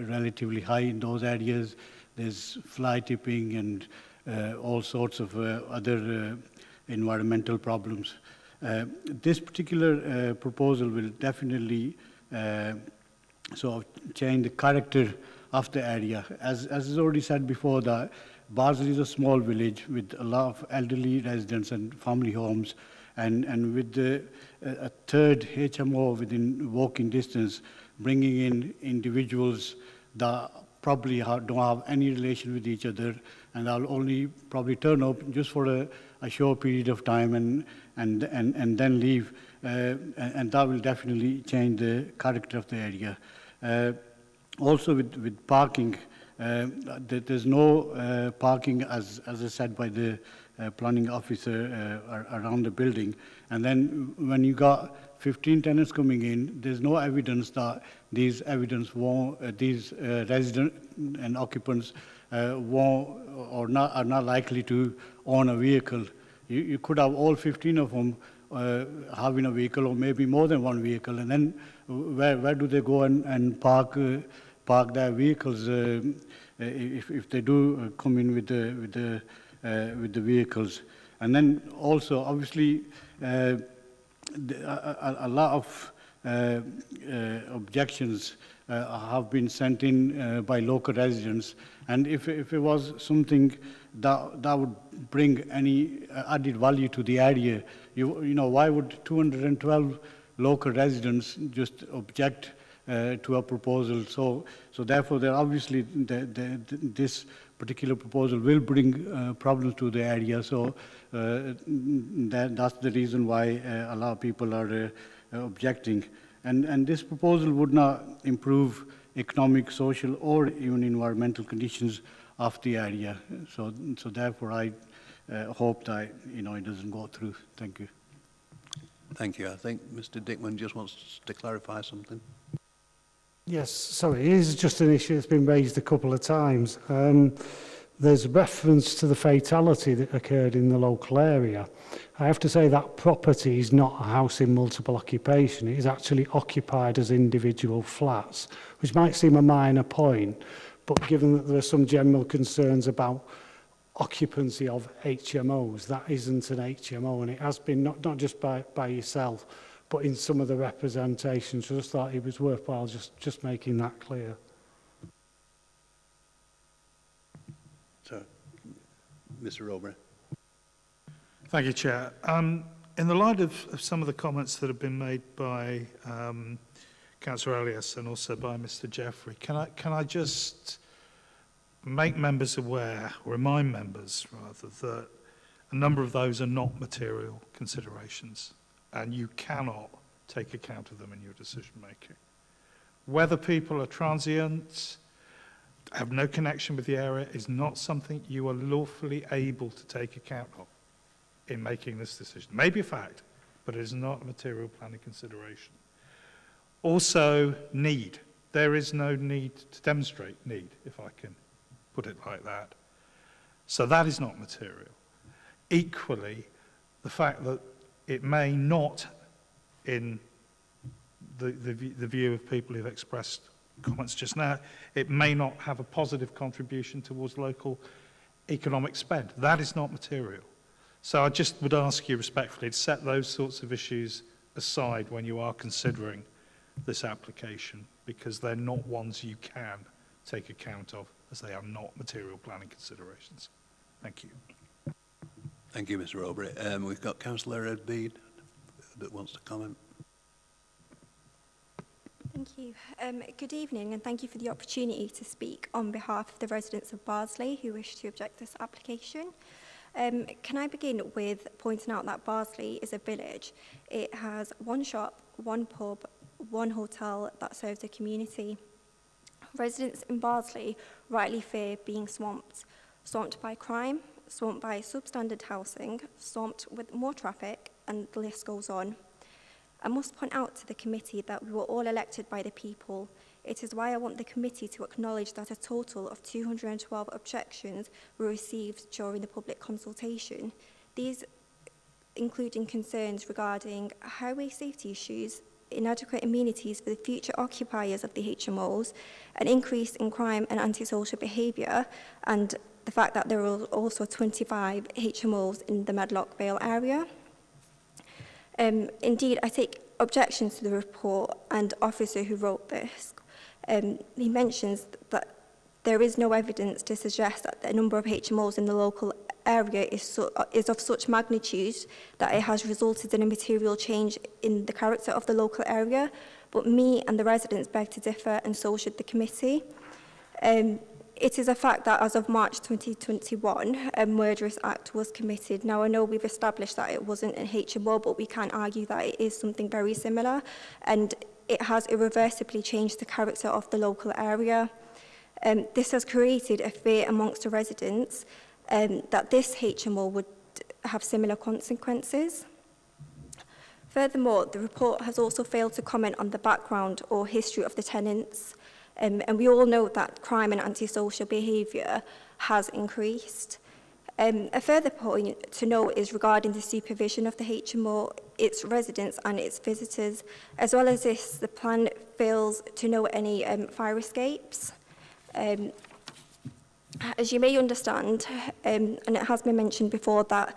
relatively high in those areas. There's fly tipping and all sorts of other environmental problems. This particular proposal will definitely sort of change the character of the area. As is already said before, that Barnsley is a small village with a lot of elderly residents and family homes, and with a third HMO within walking distance, bringing in individuals that probably don't have any relation with each other, and I'll only probably turn up just for a short period of time and then leave, and that will definitely change the character of the area. Also with parking, there's no parking as I said by the planning officer around the building, and then when you got 15 tenants coming in, there's no evidence that these residents and occupants won't or are not likely to own a vehicle. You could have all 15 of them having a vehicle, or maybe more than one vehicle, and then where do they go and park their vehicles if they do come in with the vehicles? And then also, obviously, a lot of objections have been sent in by local residents, and if it was something that would bring any added value to the area, you know, why would 212 local residents just object to a proposal? So therefore, there obviously this particular proposal will bring problems to the area. So that's the reason why a lot of people are objecting. And this proposal would not improve economic, social, or even environmental conditions of the area. So therefore, I hope that, you know, it doesn't go through. Thank you. Thank you. I think Mr. Dickman just wants to clarify something. Yes, sorry, it is just an issue that's been raised a couple of times. There's reference to the fatality that occurred in the local area. I have to say that property is not a house in multiple occupation. It is actually occupied as individual flats, which might seem a minor point, but given that there are some general concerns about occupancy of HMOs, that isn't an HMO, and it has been not just by yourself, but in some of the representations. So I just thought it was worthwhile just making that clear. So, Mr. Roberts. Thank you, Chair. In the light of some of the comments that have been made by Councillor Elias and also by Mr. Jeffrey, can I just make members aware, or remind members rather, that a number of those are not material considerations, and you cannot take account of them in your decision making. Whether people are transient, have no connection with the area, is not something you are lawfully able to take account of in making this decision. It may be a fact, but it is not a material planning consideration. Also, need. There is no need to demonstrate need, if I can put it like that. So that is not material. Equally, the fact that it may not, in the view of people who've expressed comments just now, it may not have a positive contribution towards local economic spend. That is not material. So I just would ask you respectfully to set those sorts of issues aside when you are considering this application, because they're not ones you can take account of, as they are not material planning considerations. Thank you. Thank you, Mr. Roberts. We've got Councillor Bede that wants to comment. Thank you. Good evening, and thank you for the opportunity to speak on behalf of the residents of Barnsley who wish to object to this application. Can I begin with pointing out that Barnsley is a village. It has one shop, one pub, one hotel that serves the community. Residents in Barnsley rightly fear being swamped by crime, swamped by substandard housing, swamped with more traffic, and the list goes on. I must point out to the committee that we were all elected by the people. It is why I want the committee to acknowledge that a total of 212 objections were received during the public consultation. These including concerns regarding highway safety issues, inadequate amenities for the future occupiers of the HMOs, an increase in crime and antisocial behaviour, and the fact that there are also 25 HMOs in the Medlock Vale area. Indeed, I take objections to the report and officer who wrote this. He mentions that there is no evidence to suggest that the number of HMOs in the local area is of such magnitude that it has resulted in a material change in the character of the local area, but me and the residents beg to differ, and so should the committee. It is a fact that as of March 2021, a murderous act was committed. Now, I know we've established that it wasn't an HMO, but we can argue that it is something very similar, and it has irreversibly changed the character of the local area. This has created a fear amongst the residents that this HMO would have similar consequences. Furthermore, the report has also failed to comment on the background or history of the tenants, and we all know that crime and antisocial behaviour has increased. A further point to note is regarding the supervision of the HMO, its residents and its visitors. As well as this, the plan fails to note any fire escapes. As you may understand, and it has been mentioned before, that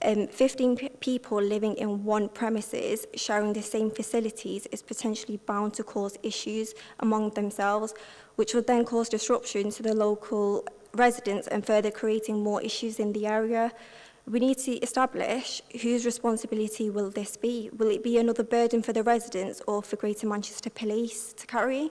15 people living in one premises sharing the same facilities is potentially bound to cause issues among themselves, which would then cause disruption to the local residents and further creating more issues in the area. We need to establish whose responsibility will this be. Will it be another burden for the residents or for Greater Manchester Police to carry?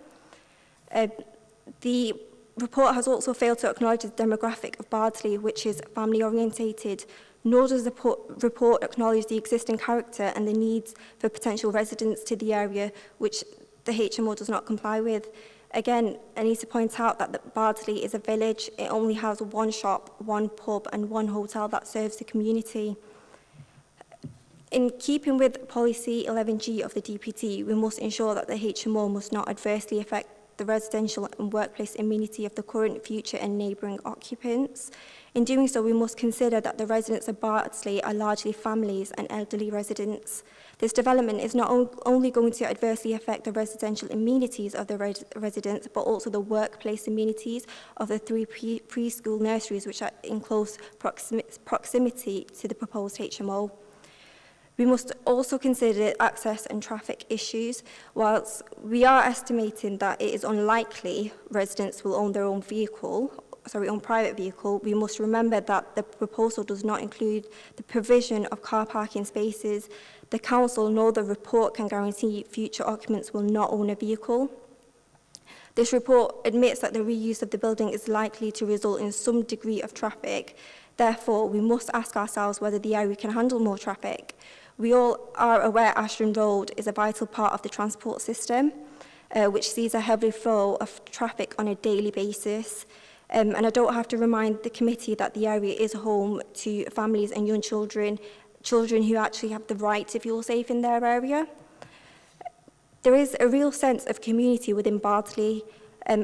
The report has also failed to acknowledge the demographic of Bardsley, which is family orientated, nor does the report acknowledge the existing character and the needs for potential residents to the area, which the HMO does not comply with. Again, I need to point out that Bardsley is a village. It only has one shop, one pub and one hotel that serves the community. In keeping with policy 11G of the DPT, we must ensure that the HMO must not adversely affect the residential and workplace amenity of the current, future and neighbouring occupants. In doing so, we must consider that the residents of Bardsley are largely families and elderly residents. This development is not only going to adversely affect the residential amenities of the residents, but also the workplace amenities of the 3 preschool nurseries, which are in close proximity to the proposed HMO. We must also consider access and traffic issues. Whilst we are estimating that it is unlikely residents will own their own private vehicle, we must remember that the proposal does not include the provision of car parking spaces. The council nor the report can guarantee future occupants will not own a vehicle. This report admits that the reuse of the building is likely to result in some degree of traffic. Therefore, we must ask ourselves whether the area can handle more traffic. We all are aware Ashton Road is a vital part of the transport system, which sees a heavy flow of traffic on a daily basis. And I don't have to remind the committee that the area is home to families and young children who actually have the right to feel safe in their area. There is a real sense of community within Bardsley.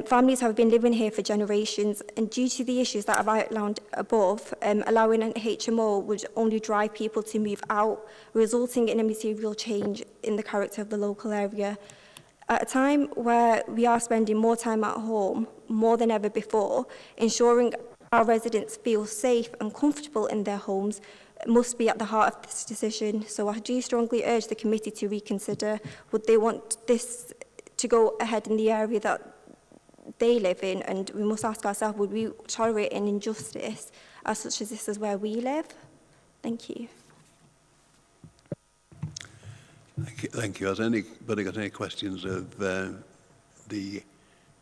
Families have been living here for generations, and due to the issues that I've outlined above, allowing an HMO would only drive people to move out, resulting in a material change in the character of the local area. At a time where we are spending more time at home, more than ever before, ensuring our residents feel safe and comfortable in their homes must be at the heart of this decision. So I do strongly urge the committee to reconsider. Would they want this to go ahead in the area that they live in? And we must ask ourselves, would we tolerate an injustice as such as this is where we live? Thank you. Thank you. Has anybody got any questions of the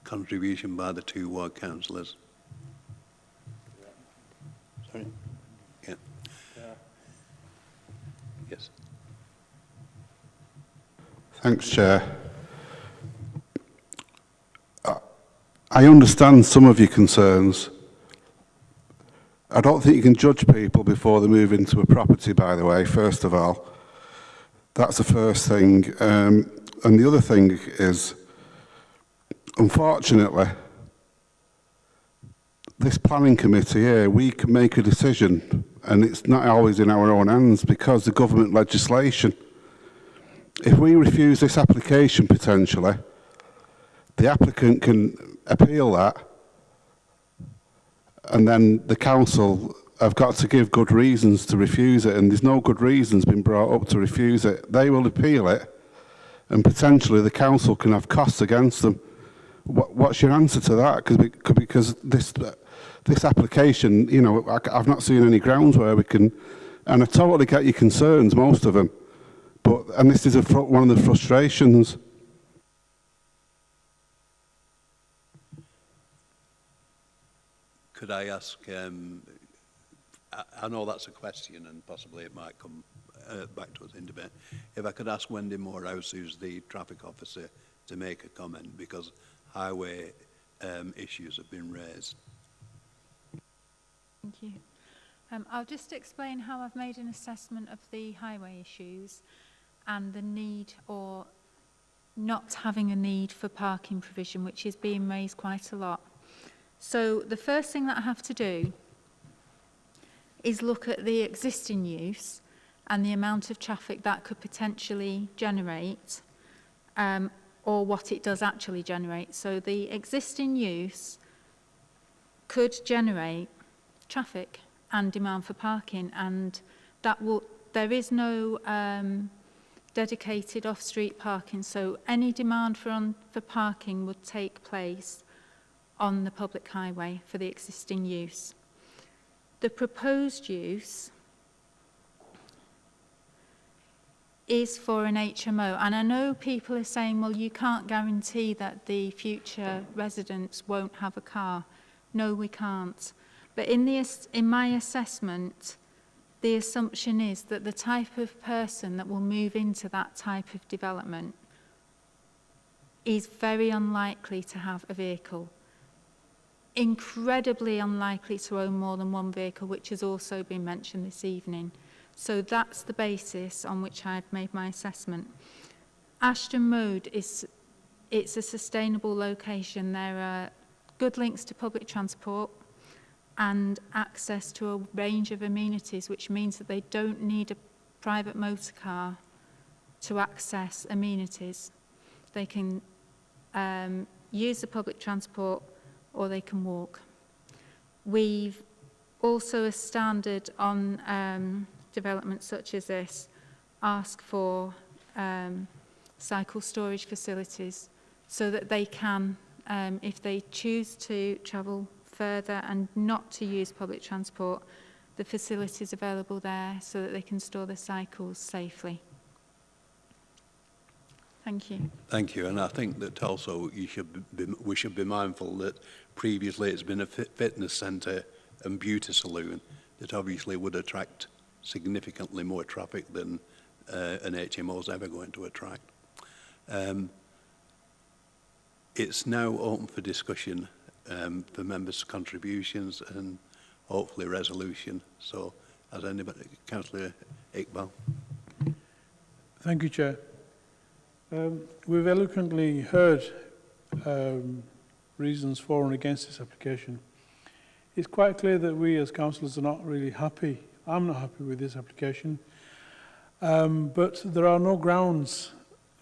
contribution by the 2 ward councillors? Sorry? Yeah. Yes. Thanks, Chair. I understand some of your concerns. I don't think you can judge people before they move into a property, by the way, first of all. That's the first thing. And the other thing is, unfortunately, this planning committee here, we can make a decision, and it's not always in our own hands because the government legislation. If we refuse this application potentially, the applicant can appeal that, and then the council have got to give good reasons to refuse it, and there's no good reasons been brought up to refuse it. They will appeal it, and potentially the council can have costs against them. What's your answer to that? Because this application, you know, I've not seen any grounds where we can, and I totally get your concerns, most of them, and this is one of the frustrations. Could I ask, I know that's a question and possibly it might come back to us in debate. If I could ask Wendy Morehouse, who's the traffic officer, to make a comment, because highway issues have been raised. Thank you. I'll just explain how I've made an assessment of the highway issues and the need or not having a need for parking provision, which is being raised quite a lot. So the first thing that I have to do is look at the existing use and the amount of traffic that could potentially generate, or what it does actually generate. So the existing use could generate traffic and demand for parking, and there is no dedicated off-street parking, so any demand for parking would take place on the public highway for the existing use. The proposed use is for an HMO, and I know people are saying, well, you can't guarantee that the future residents won't have a car. No, we can't. But in my assessment, the assumption is that the type of person that will move into that type of development is very unlikely to have a vehicle. Incredibly unlikely to own more than one vehicle, which has also been mentioned this evening. So that's the basis on which I've made my assessment. Ashton Road it's a sustainable location. There are good links to public transport and access to a range of amenities, which means that they don't need a private motor car to access amenities. They can use the public transport or they can walk. We've also, a standard on developments such as this, ask for cycle storage facilities so that they can, if they choose to travel further and not to use public transport, the facilities available there so that they can store their cycles safely. Thank you. Thank you, and I think that also we should be mindful that previously it's been a fitness centre and beauty saloon that obviously would attract significantly more traffic than an HMO is ever going to attract. It's now open for discussion for members' contributions and hopefully resolution. So, has anybody, Councillor Iqbal? Thank you, Chair. We've eloquently heard reasons for and against this application. It's quite clear that we as councillors are not really happy. I'm not happy with this application. But there are no grounds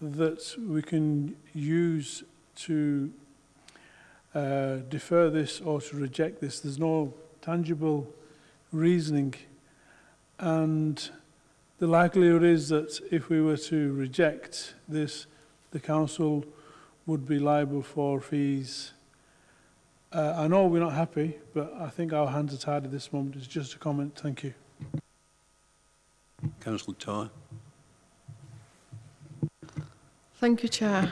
that we can use to defer this or to reject this. There's no tangible reasoning. And the likelihood is that if we were to reject this, the council would be liable for fees. I know we're not happy, but I think our hands are tied at this moment. It's just a comment. Thank you. Councillor Toy. Thank you, Chair.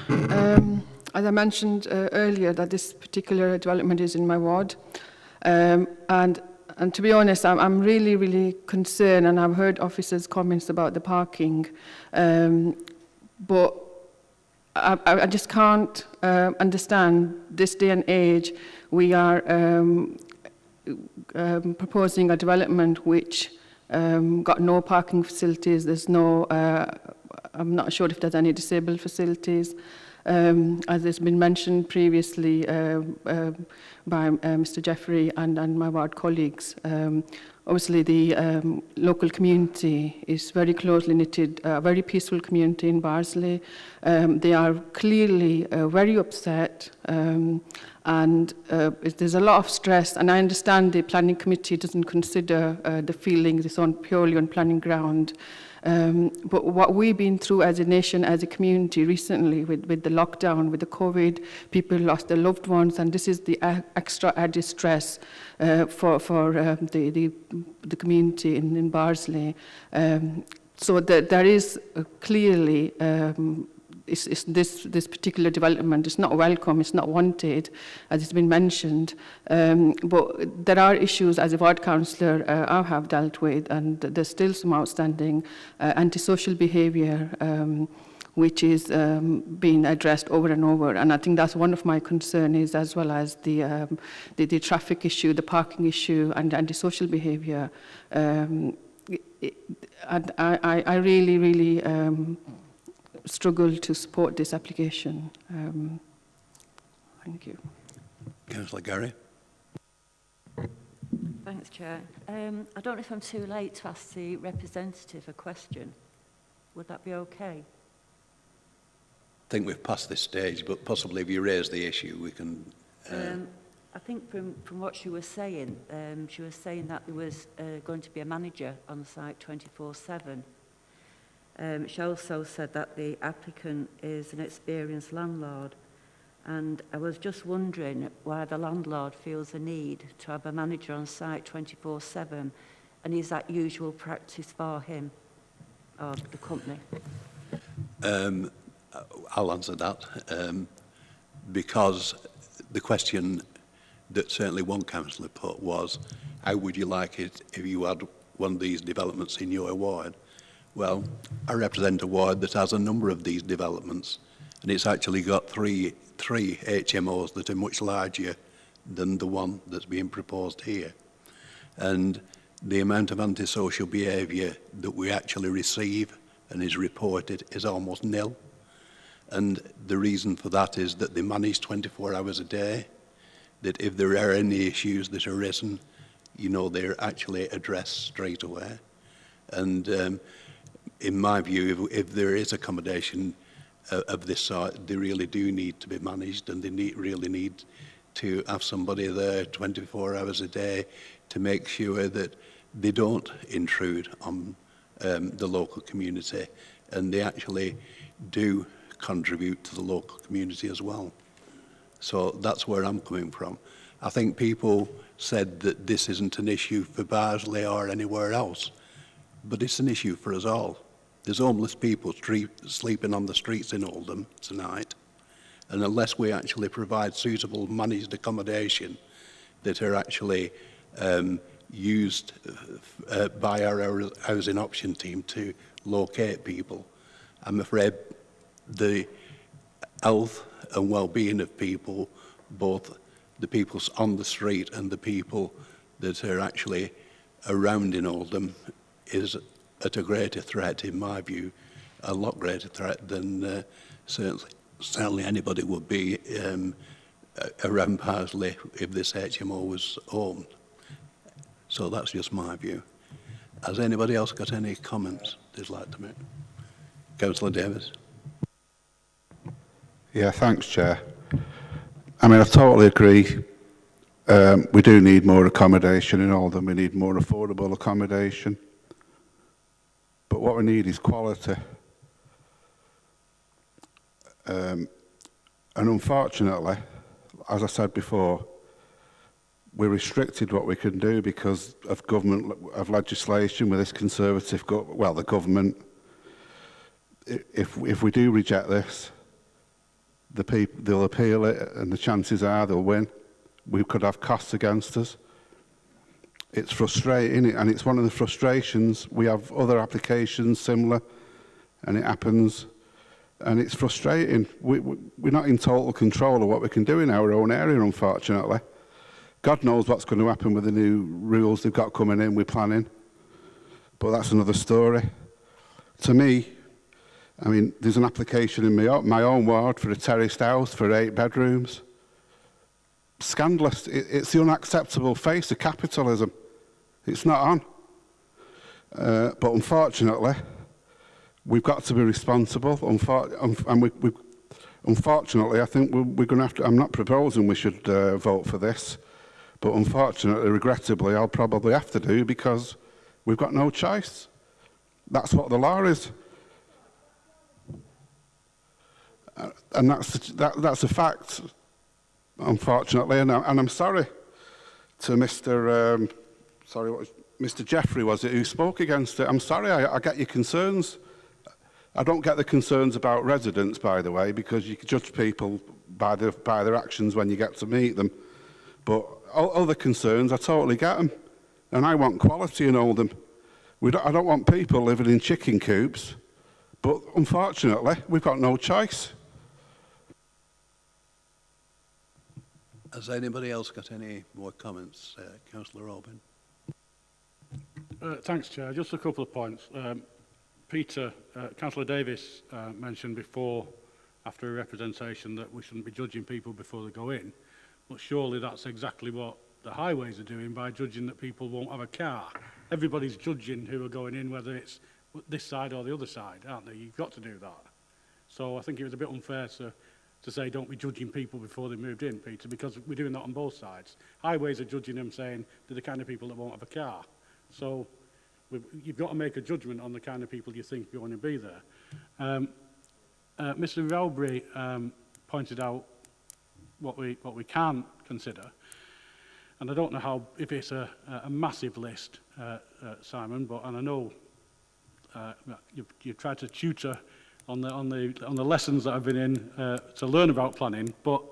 As I mentioned earlier, that this particular development is in my ward. And to be honest, I'm really, really concerned, and I've heard officers' comments about the parking, but I just can't understand this day and age. We are proposing a development which got no parking facilities. There's no, I'm not sure if there's any disabled facilities. as has been mentioned previously by Mr. Jeffrey and my ward colleagues. Obviously, the local community is very closely knitted, a very peaceful community in Barnsley. They are clearly very upset, and there's a lot of stress. And I understand the planning committee doesn't consider the feelings; it's on purely on planning ground. But what we've been through as a nation, as a community recently with the lockdown, with the COVID, people lost their loved ones, and this is the extra added stress for the community in Barnsley. So there is clearly this particular development is not welcome, it's not wanted, as it's been mentioned. But there are issues as a ward councillor I have dealt with, and there's still some outstanding antisocial behaviour which is being addressed over and over. And I think that's one of my concerns, as well as the traffic issue, the parking issue, and antisocial behaviour. And I really struggle to support this application. Thank you. Councillor Gary. Thanks, Chair. I don't know if I'm too late to ask the representative a question. Would that be okay? I think we've passed this stage, but possibly if you raise the issue, we can... I think from what she was saying that there was going to be a manager on site 24/7. She also said that the applicant is an experienced landlord, and I was just wondering why the landlord feels a need to have a manager on site 24/7, and is that usual practice for him or the company? I'll answer that, because the question that certainly one councillor put was, how would you like it if you had one of these developments in your ward? Well, I represent a ward that has a number of these developments, and it's actually got three HMOs that are much larger than the one that's being proposed here. And the amount of antisocial behaviour that we actually receive and is reported is almost nil. And the reason for that is that they manage 24 hours a day, that if there are any issues that are arisen, you know, they're actually addressed straight away. And in my view, if there is accommodation of this sort, they really do need to be managed, and they really need to have somebody there 24 hours a day to make sure that they don't intrude on the local community, and they actually do contribute to the local community as well. So that's where I'm coming from. I think people said that this isn't an issue for Barnsley or anywhere else, but it's an issue for us all. There's homeless people sleeping on the streets in Oldham tonight, and unless we actually provide suitable managed accommodation that are actually used by our housing option team to locate people, I'm afraid the health and well-being of people, both the people on the street and the people that are actually around in Oldham, is at a greater threat, in my view, a lot greater threat than certainly anybody would be around Barnsley if this HMO was owned. So that's just my view. Has anybody else got any comments they'd like to make? Councillor Davis. Yeah, thanks, Chair. I mean, I totally agree. We do need more accommodation in Oldham. We need more affordable accommodation. But what we need is quality. And unfortunately, as I said before, we're restricted what we can do because of legislation with this Conservative, the government. If we do reject this, they'll appeal it, and the chances are they'll win. We could have costs against us. It's frustrating, and it's one of the frustrations. We have other applications similar, and it happens, and it's frustrating. We're not in total control of what we can do in our own area, unfortunately. God knows what's going to happen with the new rules they've got coming in with planning, but that's another story. To me, I mean, there's an application in my own ward for a terraced house for 8 bedrooms. Scandalous. It's the unacceptable face of capitalism. It's not on. But unfortunately, we've got to be responsible. Unfortunately, I think we're going to have to. I'm not proposing we should vote for this, but unfortunately, regrettably, I'll probably have to do because we've got no choice. That's what the law is. And that's a fact, unfortunately. And I'm sorry to Mr. Mr. Jeffrey, was it, who spoke against it. I'm sorry, I get your concerns. I don't get the concerns about residents, by the way, because you can judge people by their actions when you get to meet them. But other concerns, I totally get them. And I want quality in Oldham. I don't want people living in chicken coops. But unfortunately, we've got no choice. Has anybody else got any more comments? Councillor Robin. Thanks, Chair. Just a couple of points. Peter, Councillor Davis mentioned before, after a representation, that we shouldn't be judging people before they go in. But surely that's exactly what the highways are doing by judging that people won't have a car. Everybody's judging who are going in, whether it's this side or the other side, aren't they? You've got to do that. So I think it was a bit unfair to say don't be judging people before they moved in, Peter, because we're doing that on both sides. Highways are judging them, saying they're the kind of people that won't have a car. So you've got to make a judgment on the kind of people you think are going to be there. Mr. Rowbury pointed out what we can consider, and I don't know if it's a massive list, Simon, and I know you've tried to tutor on the lessons that I've been in to learn about planning, but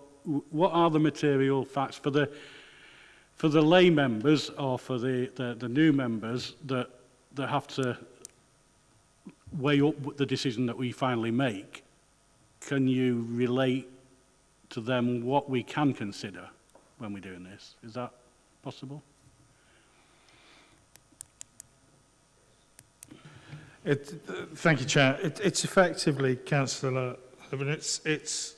what are the material facts for the lay members or for the new members that have to weigh up the decision that we finally make? Can you relate to them what we can consider when we're doing this? Is that possible? Thank you, Chair. It's effectively, Councillor, I mean, it's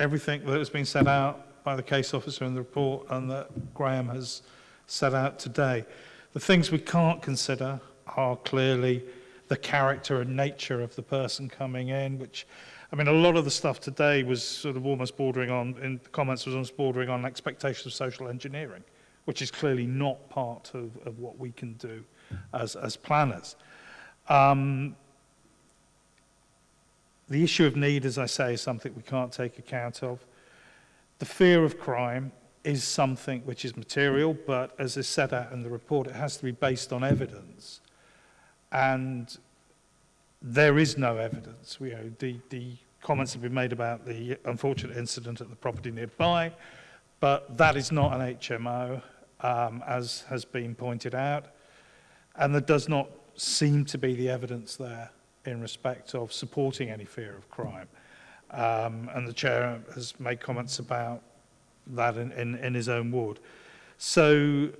everything that has been set out by the case officer in the report and that Graham has set out today. The things we can't consider are clearly the character and nature of the person coming in, which, I mean, a lot of the stuff today was sort of almost bordering on, in the comments was almost bordering on expectation of social engineering, which is clearly not part of what we can do as planners. The issue of need, as I say, is something we can't take account of. The fear of crime is something which is material, but as is set out in the report, it has to be based on evidence. And there is no evidence. The comments have been made about the unfortunate incident at the property nearby, but that is not an HMO, as has been pointed out. And there does not seem to be the evidence there in respect of supporting any fear of crime. And the Chair has made comments about that in his own ward. So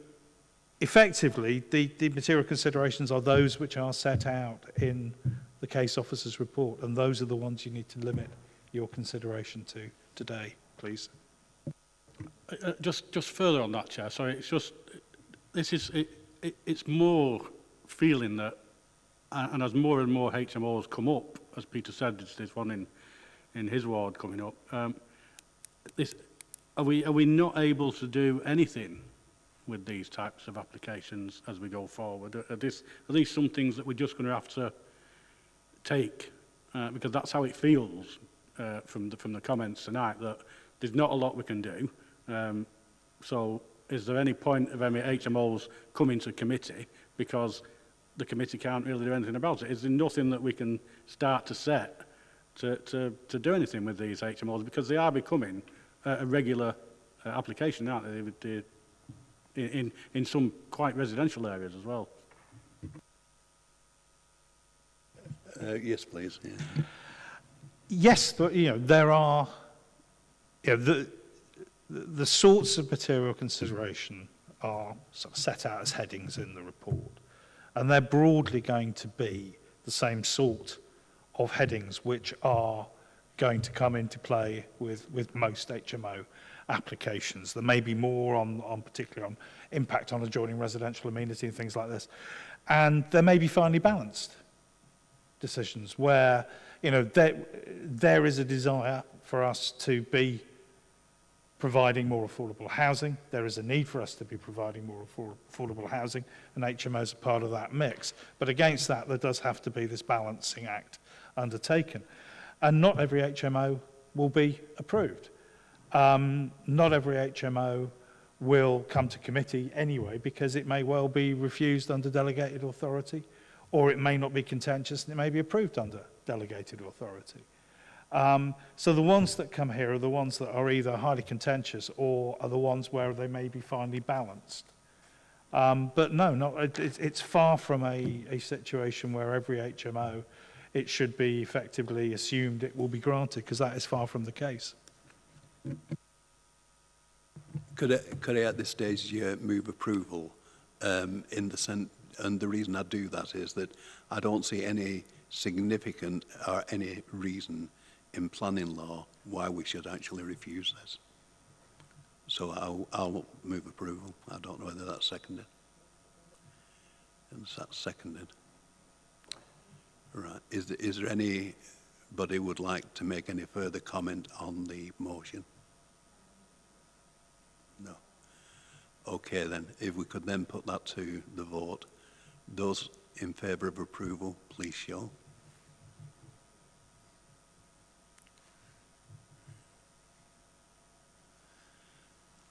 effectively, the material considerations are those which are set out in the case officer's report, and those are the ones you need to limit your consideration to today, please. Just further on that, Chair, sorry, it's just, it's more feeling that, and as more and more HMOs come up, as Peter said, there's one in his ward coming up, are we not able to do anything with these types of applications as we go forward? Are these some things that we're just going to have to take, because that's how it feels from the comments tonight, that there's not a lot we can do. So is there any point of any HMOs coming to committee because the committee can't really do anything about it? Is there nothing that we can start to set to do anything with these HMOs, because they are becoming a regular application, aren't they? In some quite residential areas as well. Yes, please. Yeah. Yes, but, there are the sorts of material consideration are sort of set out as headings in the report, and they're broadly going to be the same sort of headings which are going to come into play with most HMO applications. There may be more on particularly on impact on adjoining residential amenity and things like this. And there may be finely balanced decisions where, you know, there is a desire for us to be providing more affordable housing. There is a need for us to be providing more affordable housing, and HMOs are part of that mix. But against that, there does have to be this balancing act undertaken. And not every HMO will be approved. Not every HMO will come to committee anyway, because it may well be refused under delegated authority, or it may not be contentious and it may be approved under delegated authority. So the ones that come here are the ones that are either highly contentious or are the ones where they may be finely balanced. But no, it's far from a situation where every HMO, it should be effectively assumed it will be granted, because that is far from the case. Could I at this stage move approval in the sense, and the reason I do that is that I don't see any significant or any reason in planning law why we should actually refuse this. So I'll move approval. I don't know whether that's seconded. And that's seconded. Right. Is there anybody who would like to make any further comment on the motion? No. Okay then, if we could then put that to the vote. Those in favour of approval, please show.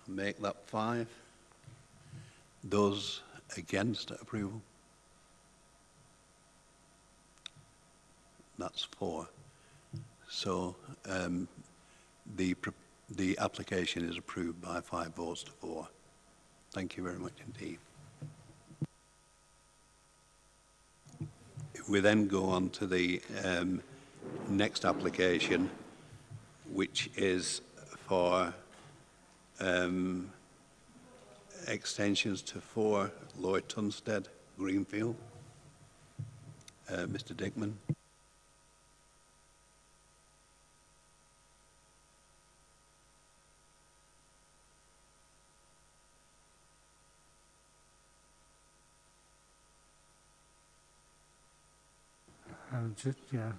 Make that 5. Those against approval? That's 4. So the application is approved by 5 votes to 4. Thank you very much indeed. If we then go on to the next application, which is for extensions to 4 Lloyd Tumstead, Greenfield. Mr. Dickman.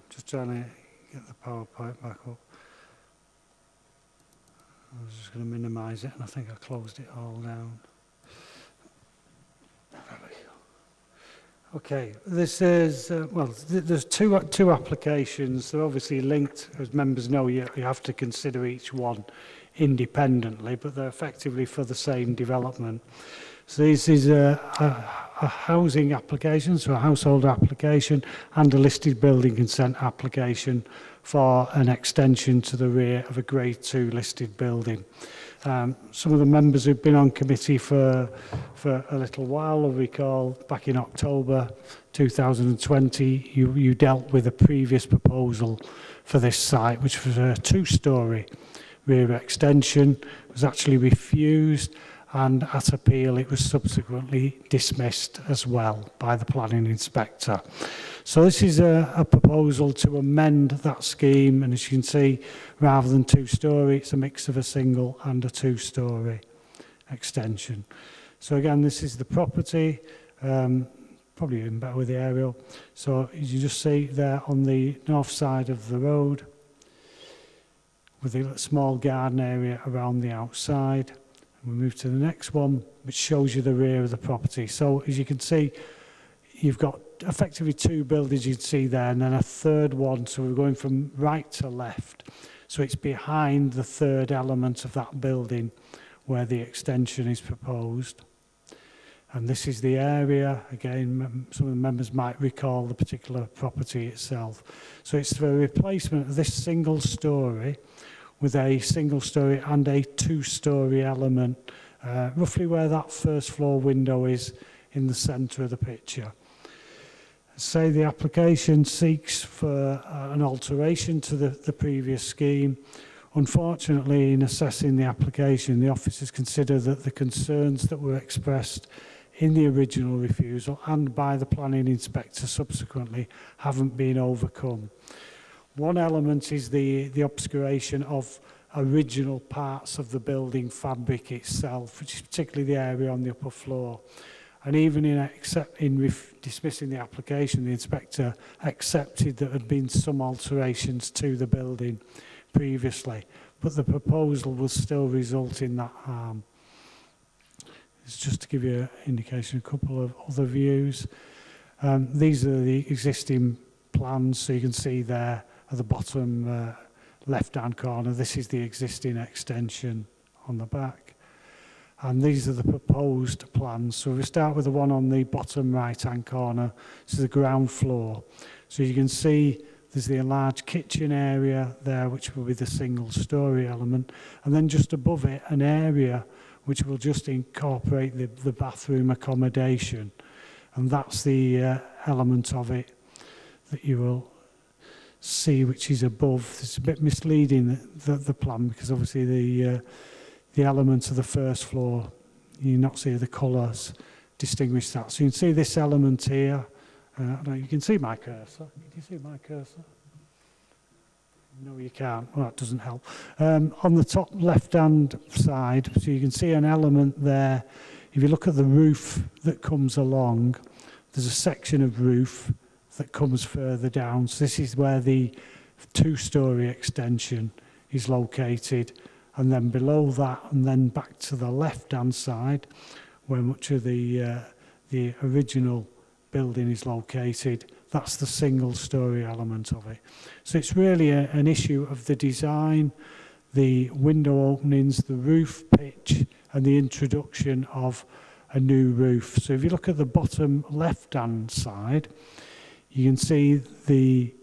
Just trying to get the PowerPoint back up. I was just going to minimise it, and I think I closed it all down. Okay, this is, there's two applications. They're obviously linked. As members know, you have to consider each one independently, but they're effectively for the same development. So this is a housing application, so a household application, and a listed building consent application for an extension to the rear of a Grade 2 listed building. Some of the members who've been on committee for a little while will recall back in October 2020, you dealt with a previous proposal for this site, which was a 2-storey rear extension. It was actually refused, and at appeal it was subsequently dismissed as well by the planning inspector. So this is a proposal to amend that scheme, and as you can see, rather than 2-storey, it's a mix of a single and a 2-storey extension. So again, this is the property, probably even better with the aerial. So as you just see there on the north side of the road, with a small garden area around the outside. We move to the next one, which shows you the rear of the property. So as you can see, you've got effectively 2 buildings you can see there, and then a third one. So we're going from right to left. So it's behind the third element of that building where the extension is proposed. And this is the area. Again, some of the members might recall the particular property itself. So it's for a replacement of this single storey with a single storey and a 2-storey element, roughly where that first floor window is in the centre of the picture. Say the application seeks for an alteration to the previous scheme. Unfortunately, in assessing the application, the officers consider that the concerns that were expressed in the original refusal and by the planning inspector subsequently haven't been overcome. One element is the obscuration of original parts of the building fabric itself, which is particularly the area on the upper floor. And even in dismissing the application, the inspector accepted that there had been some alterations to the building previously, but the proposal will still result in that harm. It's just to give you an indication, a couple of other views. These are the existing plans, so you can see there at the bottom left-hand corner, this is the existing extension on the back. And these are the proposed plans. So we start with the one on the bottom right-hand corner. This is the ground floor. So you can see there's the enlarged kitchen area there, which will be the single-storey element. And then just above it, an area which will just incorporate the bathroom accommodation. And that's the element of it that you will see, which is above. It's a bit misleading, the plan, because obviously the element of the first floor, you not see the colours distinguish that. So you can see this element here. You can see my cursor. Can you see my cursor? No, you can't. Well, that doesn't help. On the top left-hand side, so you can see an element there. If you look at the roof that comes along, there's a section of roof that comes further down. So this is where the two-storey extension is located. And then below that, and then back to the left-hand side, where much of the original building is located, that's the single-storey element of it. So it's really an issue of the design, the window openings, the roof pitch, and the introduction of a new roof. So if you look at the bottom left-hand side, you can see the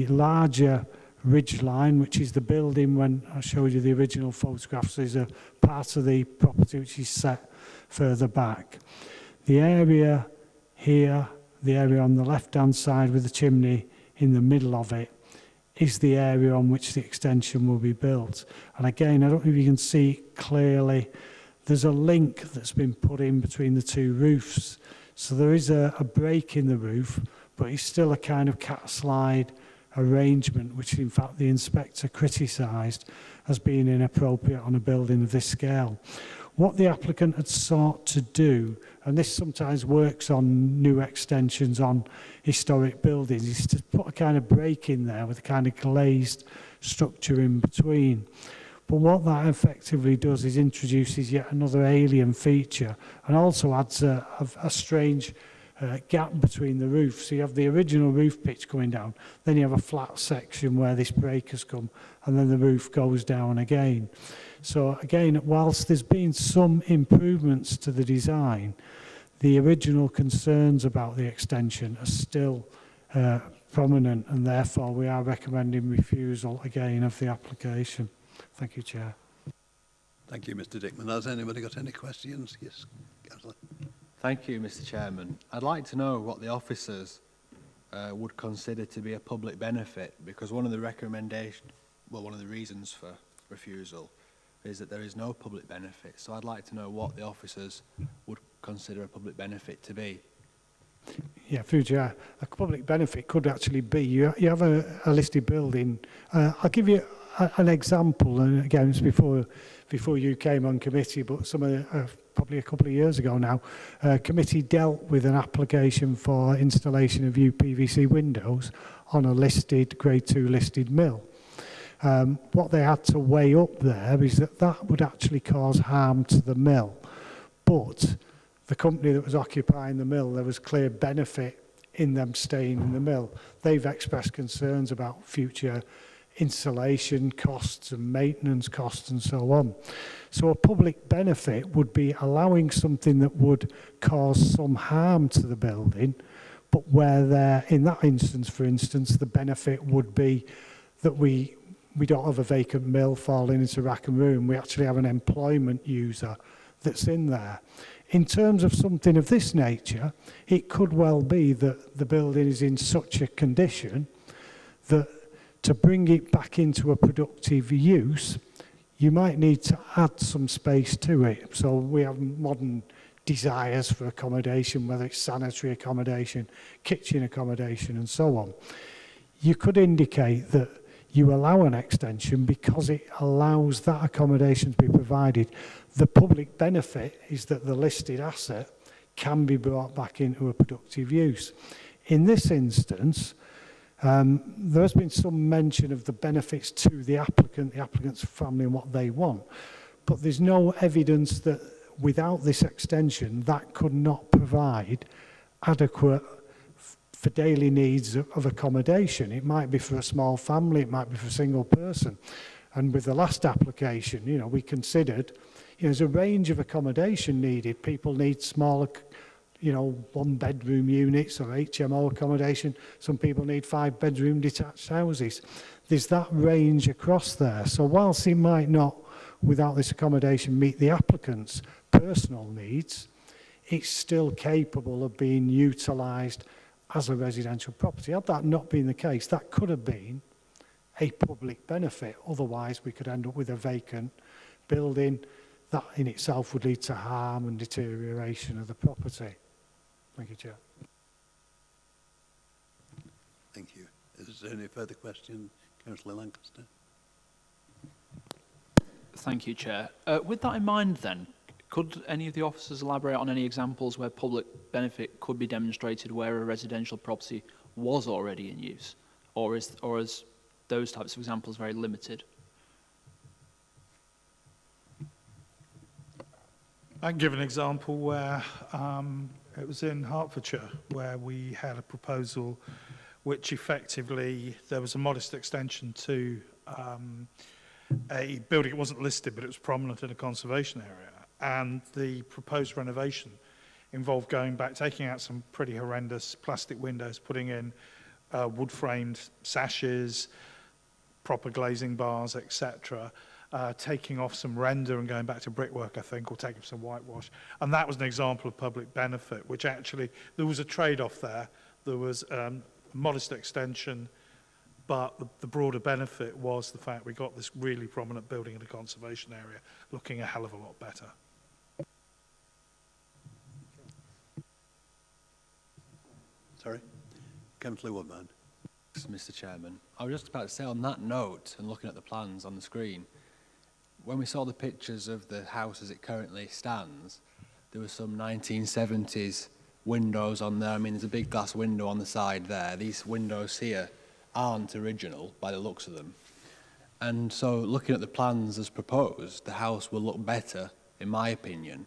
larger ridge line, which is the building when I showed you the original photographs. There's a part of the property which is set further back. The area here, the area on the left-hand side with the chimney in the middle of it, is the area on which the extension will be built. And again, I don't know if you can see clearly, there's a link that's been put in between the two roofs. So there is a break in the roof, but it's still a kind of cat slide arrangement, which in fact the inspector criticised as being inappropriate on a building of this scale. What the applicant had sought to do, and this sometimes works on new extensions on historic buildings, is to put a kind of break in there with a kind of glazed structure in between. But what that effectively does is introduces yet another alien feature and also adds a strange gap between the roofs. So you have the original roof pitch going down, then you have a flat section where this break has come, and then the roof goes down again. So again, whilst there's been some improvements to the design, the original concerns about the extension are still prominent, and therefore we are recommending refusal again of the application. Thank you, Chair. Thank you, Mr. Dickman. Has anybody got any questions? Yes, Councillor. Thank you, Mr. Chairman. I'd like to know what the officers would consider to be a public benefit, because one of the reasons for refusal is that there is no public benefit. So I'd like to know what the officers would consider a public benefit to be. Yeah, through Chair, a public benefit could actually be, you have a listed building. I'll give you an example, and again, it's before you came on committee, but probably a couple of years ago now, committee dealt with an application for installation of UPVC windows on a listed, grade 2 listed mill. What they had to weigh up there is that would actually cause harm to the mill. But the company that was occupying the mill, there was clear benefit in them staying in the mill. They've expressed concerns about future installation costs and maintenance costs and so on. So a public benefit would be allowing something that would cause some harm to the building, but where in that instance, for instance, the benefit would be that we don't have a vacant mill falling into rack and ruin. We actually have an employment user that's in there. In terms of something of this nature, it could well be that the building is in such a condition that to bring it back into a productive use, you might need to add some space to it. So we have modern desires for accommodation, whether it's sanitary accommodation, kitchen accommodation and so on. You could indicate that you allow an extension because it allows that accommodation to be provided. The public benefit is that the listed asset can be brought back into a productive use. In this instance, there has been some mention of the benefits to the applicant's family and what they want, but there's no evidence that without this extension that could not provide adequate for daily needs of accommodation. It might be for a small family, it might be for a single person. And with the last application, you know, we considered, you know, there's a range of accommodation needed. People need smaller, you know, 1-bedroom units or HMO accommodation. Some people need 5-bedroom detached houses. There's that range across there. So whilst it might not, without this accommodation, meet the applicant's personal needs, it's still capable of being utilised as a residential property. Had that not been the case, that could have been a public benefit. Otherwise, we could end up with a vacant building. That in itself would lead to harm and deterioration of the property. Thank you, Chair. Thank you. Is there any further questions? Councillor Lancaster. Thank you, Chair. With that in mind then, could any of the officers elaborate on any examples where public benefit could be demonstrated where a residential property was already in use? Or is those types of examples very limited? I can give an example where it was in Hertfordshire, where we had a proposal which effectively, there was a modest extension to a building. It wasn't listed, but it was prominent in a conservation area. And the proposed renovation involved going back, taking out some pretty horrendous plastic windows, putting in wood-framed sashes, proper glazing bars, etc., taking off some render and going back to brickwork, I think, or taking some whitewash. And that was an example of public benefit, which actually, there was a trade-off there. There was a modest extension, but the broader benefit was the fact we got this really prominent building in a conservation area looking a hell of a lot better. Sorry? Councillor Woodman. Mr. Chairman, I was just about to say on that note, and looking at the plans on the screen, when we saw the pictures of the house as it currently stands, there were some 1970s windows on there. I mean, there's a big glass window on the side there. These windows here aren't original by the looks of them. And so looking at the plans as proposed, the house will look better, in my opinion,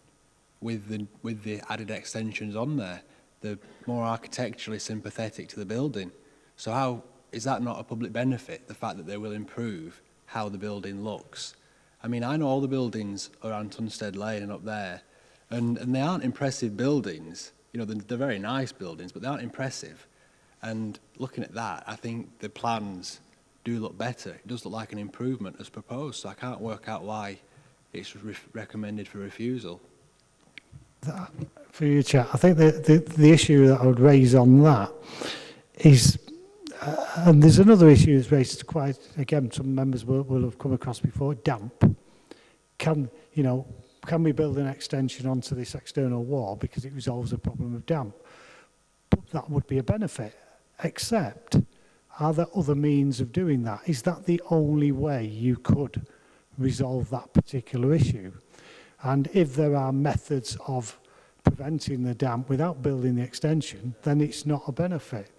with the added extensions on there. They're more architecturally sympathetic to the building. So how is that not a public benefit, the fact that they will improve how the building looks? I mean, I know all the buildings around Tumstead Lane and up there, and they aren't impressive buildings. You know, they're very nice buildings, but they aren't impressive. And looking at that, I think the plans do look better. It does look like an improvement as proposed, so I can't work out why it's recommended for refusal. For you, Chair, I think the issue that I would raise on that is, and there's another issue that's raised quite, again, some members will have come across before, damp. Can we build an extension onto this external wall because it resolves the problem of damp? But that would be a benefit, except, are there other means of doing that? Is that the only way you could resolve that particular issue? And if there are methods of preventing the damp without building the extension, then it's not a benefit.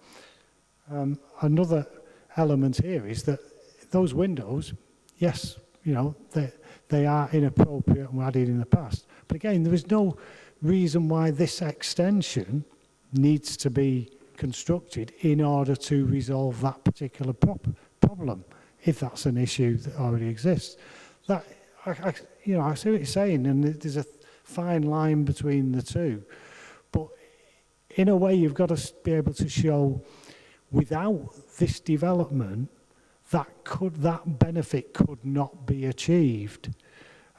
Another element here is that those windows, yes, you know, they are inappropriate and were added in the past. But again, there is no reason why this extension needs to be constructed in order to resolve that particular problem, if that's an issue that already exists. That, I see what you're saying, and there's a fine line between the two. But in a way, you've got to be able to show, without this development, that benefit could not be achieved.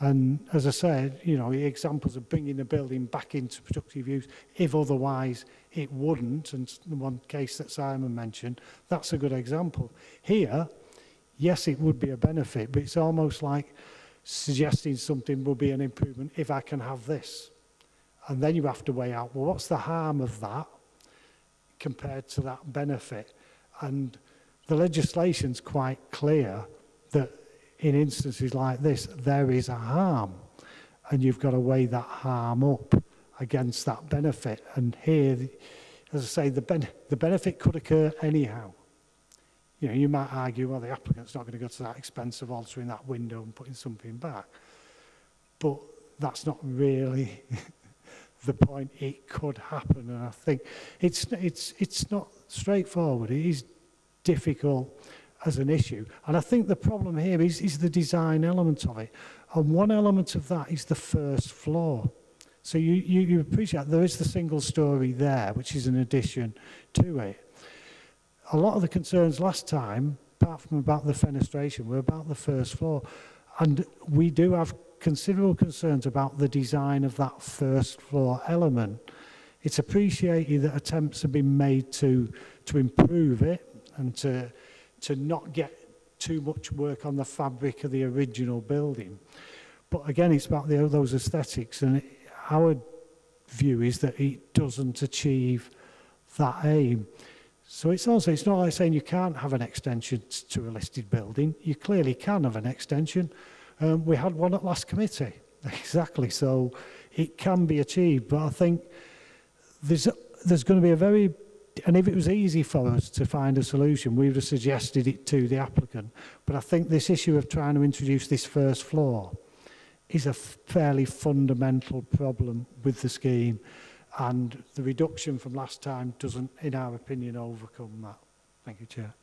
And as I said, you know, the examples of bringing the building back into productive use, if otherwise it wouldn't, and the one case that Simon mentioned, that's a good example. Here, yes, it would be a benefit, but it's almost like suggesting something will be an improvement if I can have this. And then you have to weigh out, well, what's the harm of that compared to that benefit? And the legislation's quite clear that in instances like this, there is a harm, and you've got to weigh that harm up against that benefit. And here, as I say, the benefit could occur anyhow. You know, you might argue, well, the applicant's not going to go to that expense of altering that window and putting something back. But that's not really the point. It could happen, and I think it's not straightforward. It is difficult as an issue, and I think the problem here is the design element of it. And one element of that is the first floor. So you appreciate there is the single story there, which is an addition to it. A lot of the concerns last time, apart from about the fenestration, were about the first floor. And we do have considerable concerns about the design of that first floor element. It's appreciated that attempts have been made to improve it and to not get too much work on the fabric of the original building. But again, it's about those aesthetics, and our view is that it doesn't achieve that aim. So it's not like saying you can't have an extension to a listed building. You clearly can have an extension. We had one at last committee, exactly. So it can be achieved, but I think there's going to be a very, and if it was easy for us to find a solution, we would have suggested it to the applicant. But I think this issue of trying to introduce this first floor is a fairly fundamental problem with the scheme, and the reduction from last time doesn't, in our opinion, overcome that. Thank you, Chair.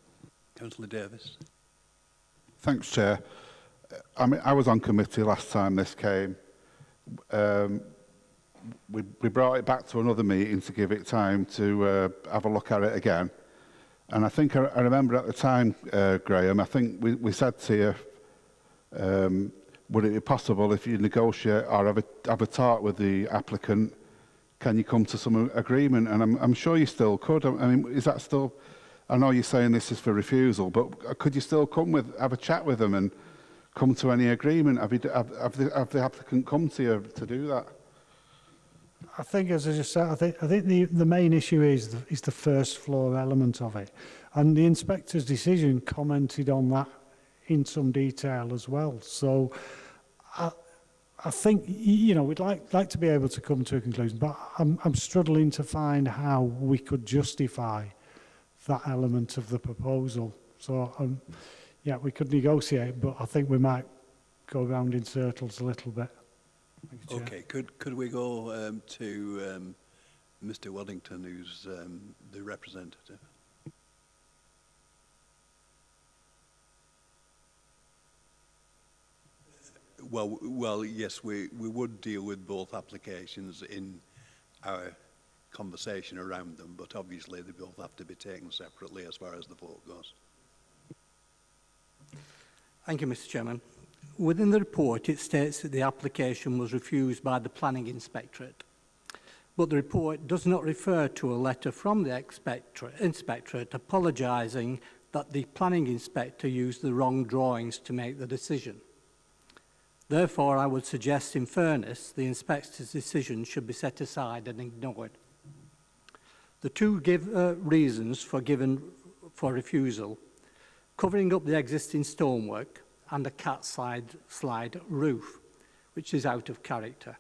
Councillor Davis. Thanks, Chair. I mean, I was on committee last time this came. We brought it back to another meeting to give it time to have a look at it again. And I think I remember at the time, Graham, I think we said to you, would it be possible if you negotiate or have a talk with the applicant, can you come to some agreement? And I'm sure you still could. I mean, is that still, I know you're saying this is for refusal, but could you still have a chat with them and come to any agreement? Have the applicant come to you to do that? I think, as I just said, I think the main issue is the first floor element of it, and the inspector's decision commented on that in some detail as well. So I think, you know, we'd like to be able to come to a conclusion, but I'm struggling to find how we could justify that element of the proposal. So yeah, we could negotiate, but I think we might go around in circles a little bit. Okay, could we go to Mr. Waddington, who's the representative? Well, yes, we would deal with both applications in our conversation around them, but obviously they both have to be taken separately as far as the vote goes. Thank you, Mr. Chairman. Within the report, it states that the application was refused by the Planning Inspectorate, but the report does not refer to a letter from the Inspectorate apologising that the Planning Inspector used the wrong drawings to make the decision. Therefore, I would suggest, in fairness, the Inspector's decision should be set aside and ignored. The two reasons for refusal, covering up the existing stonework and a cat slide roof, which is out of character.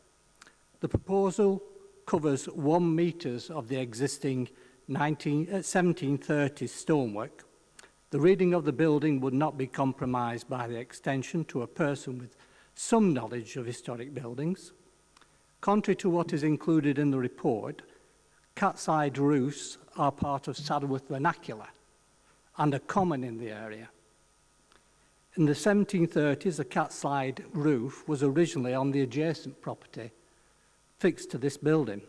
The proposal covers 1 metre of the existing 1730s stonework. The reading of the building would not be compromised by the extension to a person with some knowledge of historic buildings. Contrary to what is included in the report, cat-side roofs are part of Saddleworth vernacular and are common in the area. In the 1730s, a cat-slide roof was originally on the adjacent property fixed to this building.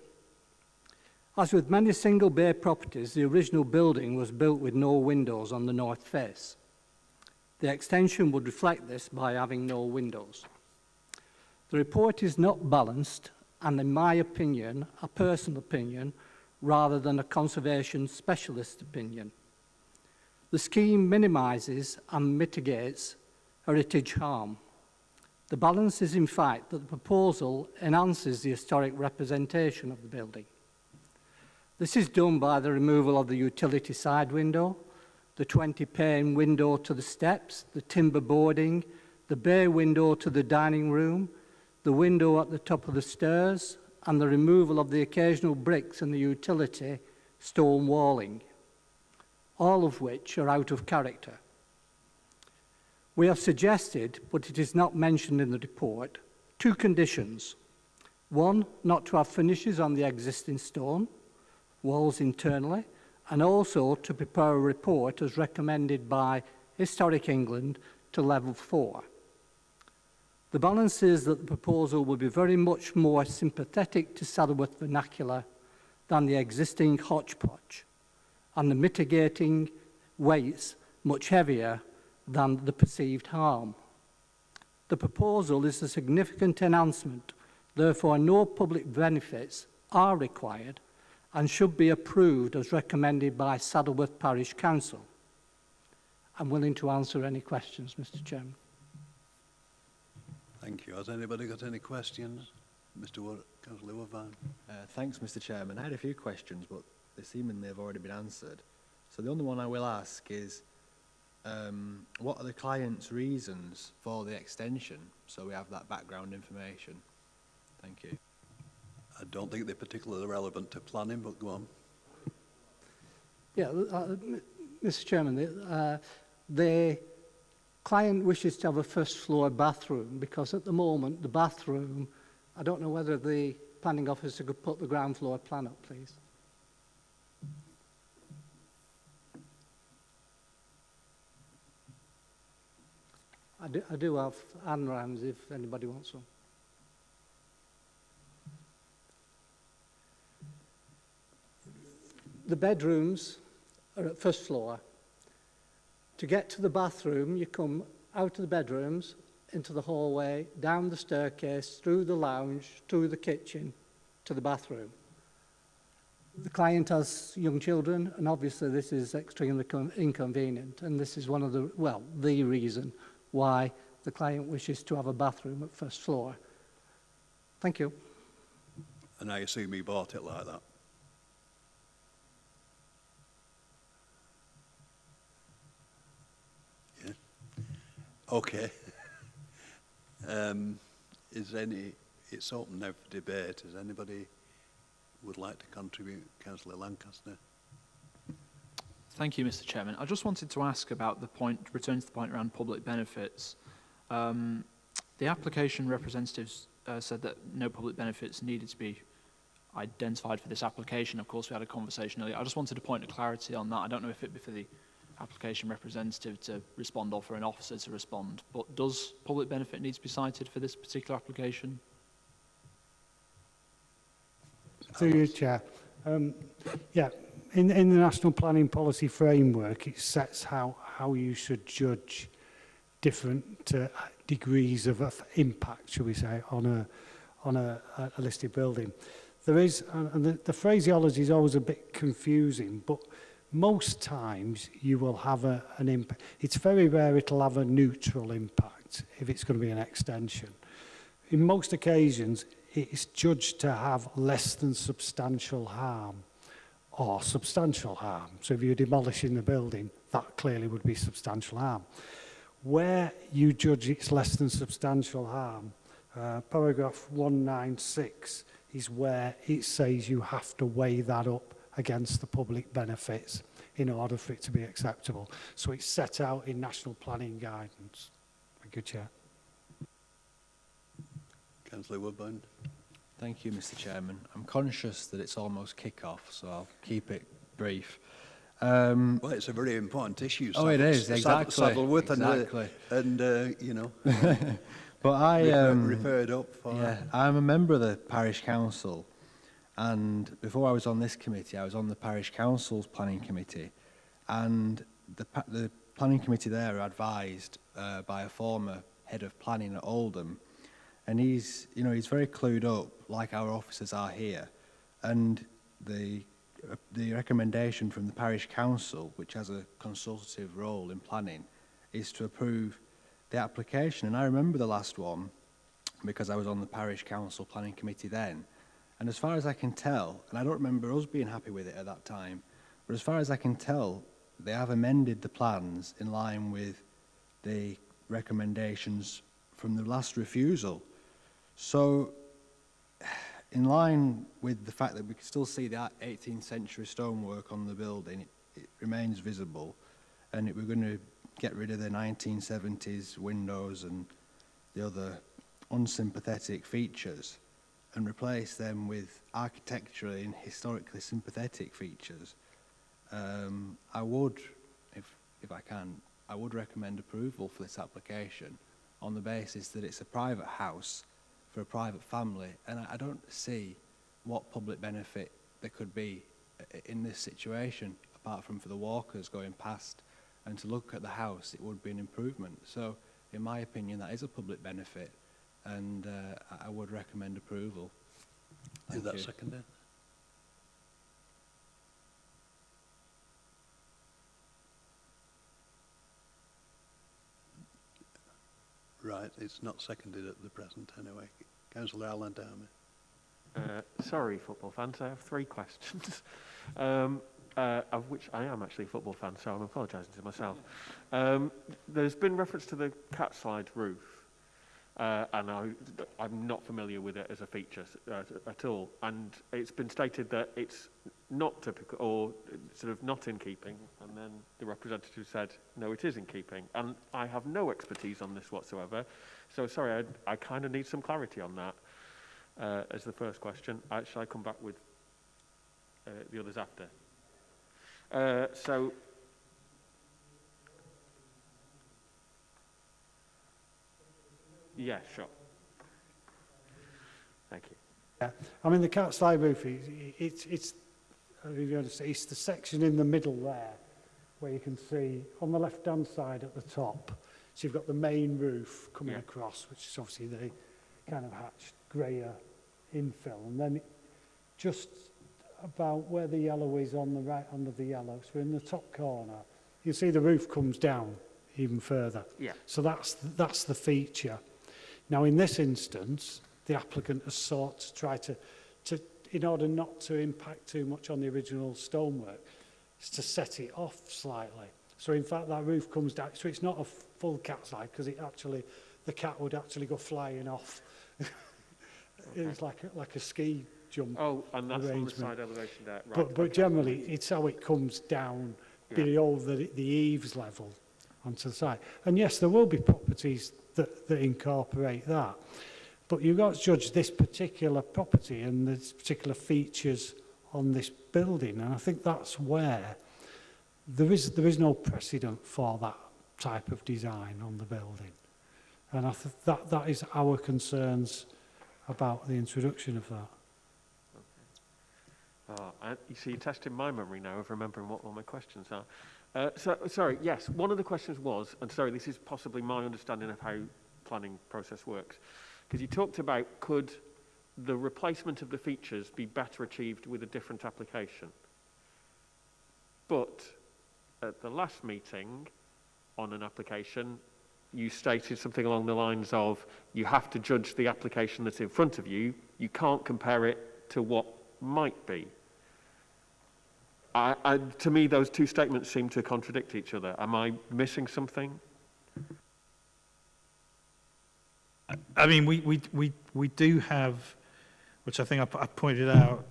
As with many single bay properties, the original building was built with no windows on the north face. The extension would reflect this by having no windows. The report is not balanced and, in my opinion, a personal opinion rather than a conservation specialist opinion. The scheme minimises and mitigates heritage harm. The balance is in fact that the proposal enhances the historic representation of the building. This is done by the removal of the utility side window, the 20-pane window to the steps, the timber boarding, the bay window to the dining room, the window at the top of the stairs, and the removal of the occasional bricks and the utility stone walling, all of which are out of character. We have suggested, but it is not mentioned in the report, 2 conditions. 1, not to have finishes on the existing stone walls internally, and also to prepare a report as recommended by Historic England to level 4. The balance is that the proposal will be very much more sympathetic to Saddleworth vernacular than the existing hodgepodge, and the mitigating weights much heavier than the perceived harm. The proposal is a significant enhancement, therefore no public benefits are required and should be approved as recommended by Saddleworth Parish Council. I'm willing to answer any questions, Mr. Chairman. Thank you. Has anybody got any questions? Councillor Woodvine. Thanks, Mr. Chairman. I had a few questions, but they seemingly have already been answered. So the only one I will ask is, what are the client's reasons for the extension? So we have that background information. Thank you. I don't think they're particularly relevant to planning, but go on. Yeah, Mr. Chairman, the client wishes to have a first floor bathroom because at the moment the bathroom, I don't know whether the planning officer could put the ground floor plan up, please. I do have ANRAMs if anybody wants one. The bedrooms are at first floor. To get to the bathroom, you come out of the bedrooms, into the hallway, down the staircase, through the lounge, through the kitchen, to the bathroom. The client has young children, and obviously this is extremely inconvenient, and this is one of the, well, the reason why the client wishes to have a bathroom at first floor. Thank you. And I assume he bought it like that. Yeah. Okay. Is any? It's open now for debate. Is anybody would like to contribute? Councillor Lancaster. Thank you, Mr. Chairman. I just wanted to ask about the point, return to the point around public benefits. The application representatives said that no public benefits needed to be identified for this application. Of course, we had a conversation earlier. I just wanted a point of clarity on that. I don't know if it'd be for the application representative to respond or for an officer to respond, but does public benefit need to be cited for this particular application? Through you, Chair. Yeah, in the National Planning Policy Framework, it sets how you should judge different degrees of impact, shall we say, on a listed building. There is, and the phraseology is always a bit confusing, but most times you will have an impact. It's very rare it'll have a neutral impact if it's going to be an extension. In most occasions, it's judged to have less than substantial harm or substantial harm. So if you're demolishing the building, that clearly would be substantial harm. Where you judge it's less than substantial harm, paragraph 196 is where it says you have to weigh that up against the public benefits in order for it to be acceptable. So it's set out in national planning guidance. Thank you, Chair. Councillor Woodburn. Thank you, Mr. Chairman. I'm conscious that it's almost kick-off, so I'll keep it brief. Well, it's a very important issue. Oh, it is, exactly. Saddleworth exactly. and you know. But I referred up for. Yeah, I'm a member of the parish council, and before I was on this committee, I was on the parish council's planning committee, and the planning committee there are advised by a former head of planning at Oldham, and he's very clued up, like our officers are here, and the recommendation from the parish council, which has a consultative role in planning, is to approve the application. And I remember the last one, because I was on the parish council planning committee then. And as far as I can tell, and I don't remember us being happy with it at that time, but as far as I can tell, they have amended the plans in line with the recommendations from the last refusal. So, in line with the fact that we can still see that 18th century stonework on the building, it remains visible, and we're going to get rid of the 1970s windows and the other unsympathetic features and replace them with architecturally and historically sympathetic features. I would, if I can, I would recommend approval for this application on the basis that it's a private house for a private family, and I don't see what public benefit there could be in this situation, apart from for the walkers going past, and to look at the house, it would be an improvement. So, in my opinion, that is a public benefit, and I would recommend approval. Is that seconded? Right, it's not seconded at the present anyway. Councillor Alan Downer. Sorry, football fans, I have 3 questions, of which I am actually a football fan, so I'm apologising to myself. There's been reference to the cat slide roof, and I'm not familiar with it as a feature at all, and it's been stated that it's not typical, or sort of not in keeping, and then the representative said, no, it is in keeping, and I have no expertise on this whatsoever, so sorry, I kind of need some clarity on that as the first question. Shall I come back with the others after? Yeah, sure. Thank you. Yeah, I mean the cat slide roof, it's the section in the middle there where you can see on the left hand side at the top. So you've got the main roof coming across, which is obviously the kind of hatched greyer infill, and then just about where the yellow is on the right under the yellow, so in the top corner, you see the roof comes down even further. Yeah. So that's the feature. Now in this instance, the applicant has sought to try to in order not to impact too much on the original stonework, is to set it off slightly. So in fact that roof comes down, so it's not a full cat slide, because the cat would actually go flying off. It's like a ski jump. Oh, and that's on the side elevation there. Right. But generally, it's how it comes down below the eaves level onto the side. And yes, there will be properties that incorporate that. But you've got to judge this particular property and the particular features on this building. And I think that's where there is no precedent for that type of design on the building. And I think that is our concerns about the introduction of that. You see, you're testing my memory now of remembering what all my questions are. Sorry, yes, one of the questions was, and sorry, this is possibly my understanding of how planning process works, because you talked about could the replacement of the features be better achieved with a different application. But at the last meeting on an application, you stated something along the lines of you have to judge the application that's in front of you. You can't compare it to what might be. To me, those two statements seem to contradict each other. Am I missing something? I mean, we do have, which I think I pointed out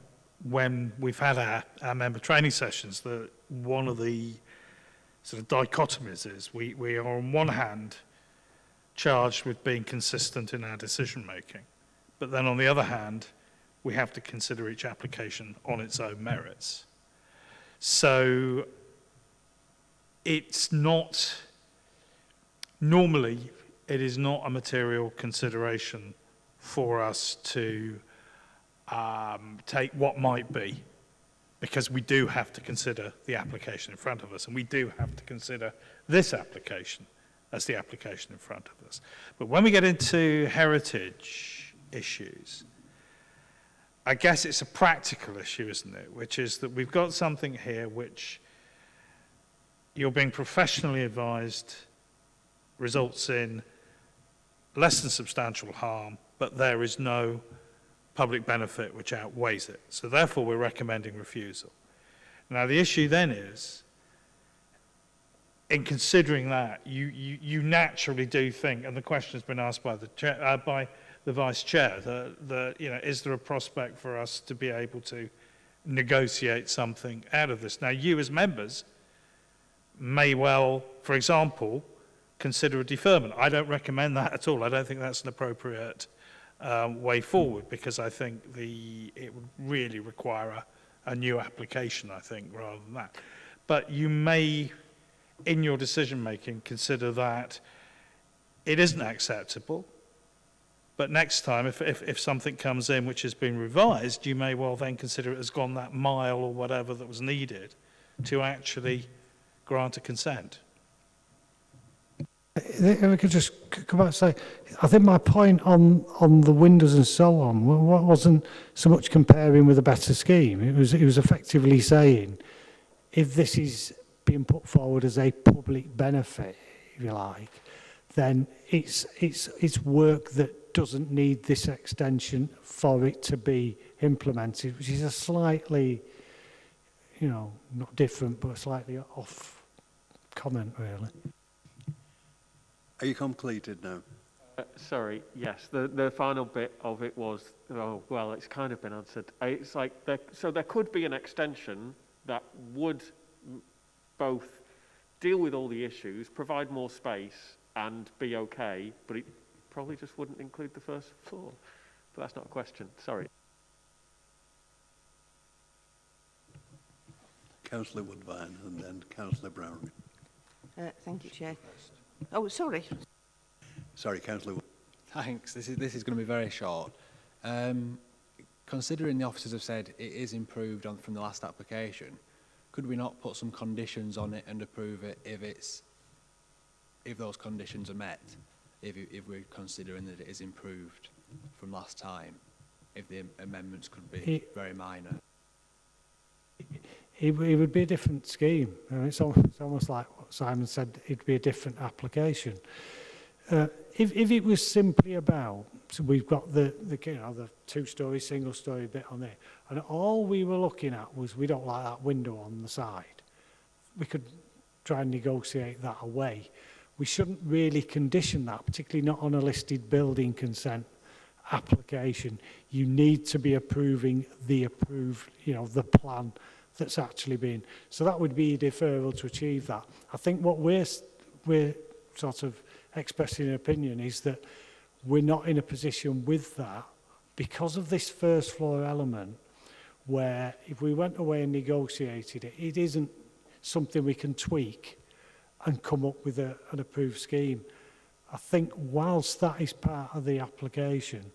when we've had our member training sessions, that one of the sort of dichotomies is we are on one hand charged with being consistent in our decision making, but then on the other hand, we have to consider each application on its own merits. So it's not, normally it is not a material consideration for us to take what might be, because we do have to consider the application in front of us, and we do have to consider this application as the application in front of us. But when we get into heritage issues, I guess it's a practical issue, isn't it? Which is that we've got something here which you're being professionally advised results in less than substantial harm but there is no public benefit which outweighs it. So therefore, we're recommending refusal. Now, the issue then is, in considering that, you naturally do think, and the question has been asked by the Vice Chair, that is there a prospect for us to be able to negotiate something out of this? Now, you as members may well, for example, consider a deferment. I don't recommend that at all. I don't think that's an appropriate way forward, because I think it would really require a new application, I think, rather than that. But you may, in your decision-making, consider that it isn't acceptable, but next time, if something comes in which has been revised, you may well then consider it has gone that mile or whatever that was needed to actually grant a consent. If I could just come back and say, I think my point on the windows and so on wasn't so much comparing with a better scheme. It was effectively saying, if this is being put forward as a public benefit, if you like, then it's work that doesn't need this extension for it to be implemented, which is a slightly, not different, but a slightly off comment, really. Are you completed now? Sorry, yes. The final bit of it was, oh, well, it's kind of been answered. It's like, so there could be an extension that would both deal with all the issues, provide more space, and be okay, but it probably just wouldn't include the first floor. But that's not a question. Sorry. Councillor Woodbine and then Councillor Brown. Thank you, Chair. Oh, sorry. Sorry, Councillor Woodbine. Thanks. This is going to be very short. Considering the officers have said it is improved from the last application, could we not put some conditions on it and approve it if those conditions are met? If we're considering that it is improved from last time, if the amendments could be very minor. It would be a different scheme. It's almost like what Simon said, it'd be a different application. If it was simply about, so we've got the two-storey, single-storey bit on there, and all we were looking at was we don't like that window on the side. We could try and negotiate that away. We shouldn't really condition that, particularly not on a listed building consent application. You need to be approving the plan that's actually been. So that would be a deferral to achieve that. I think what we're sort of expressing an opinion is that we're not in a position with that because of this first floor element, where if we went away and negotiated it, it isn't something we can tweak and come up with an approved scheme. I think whilst that is part of the application,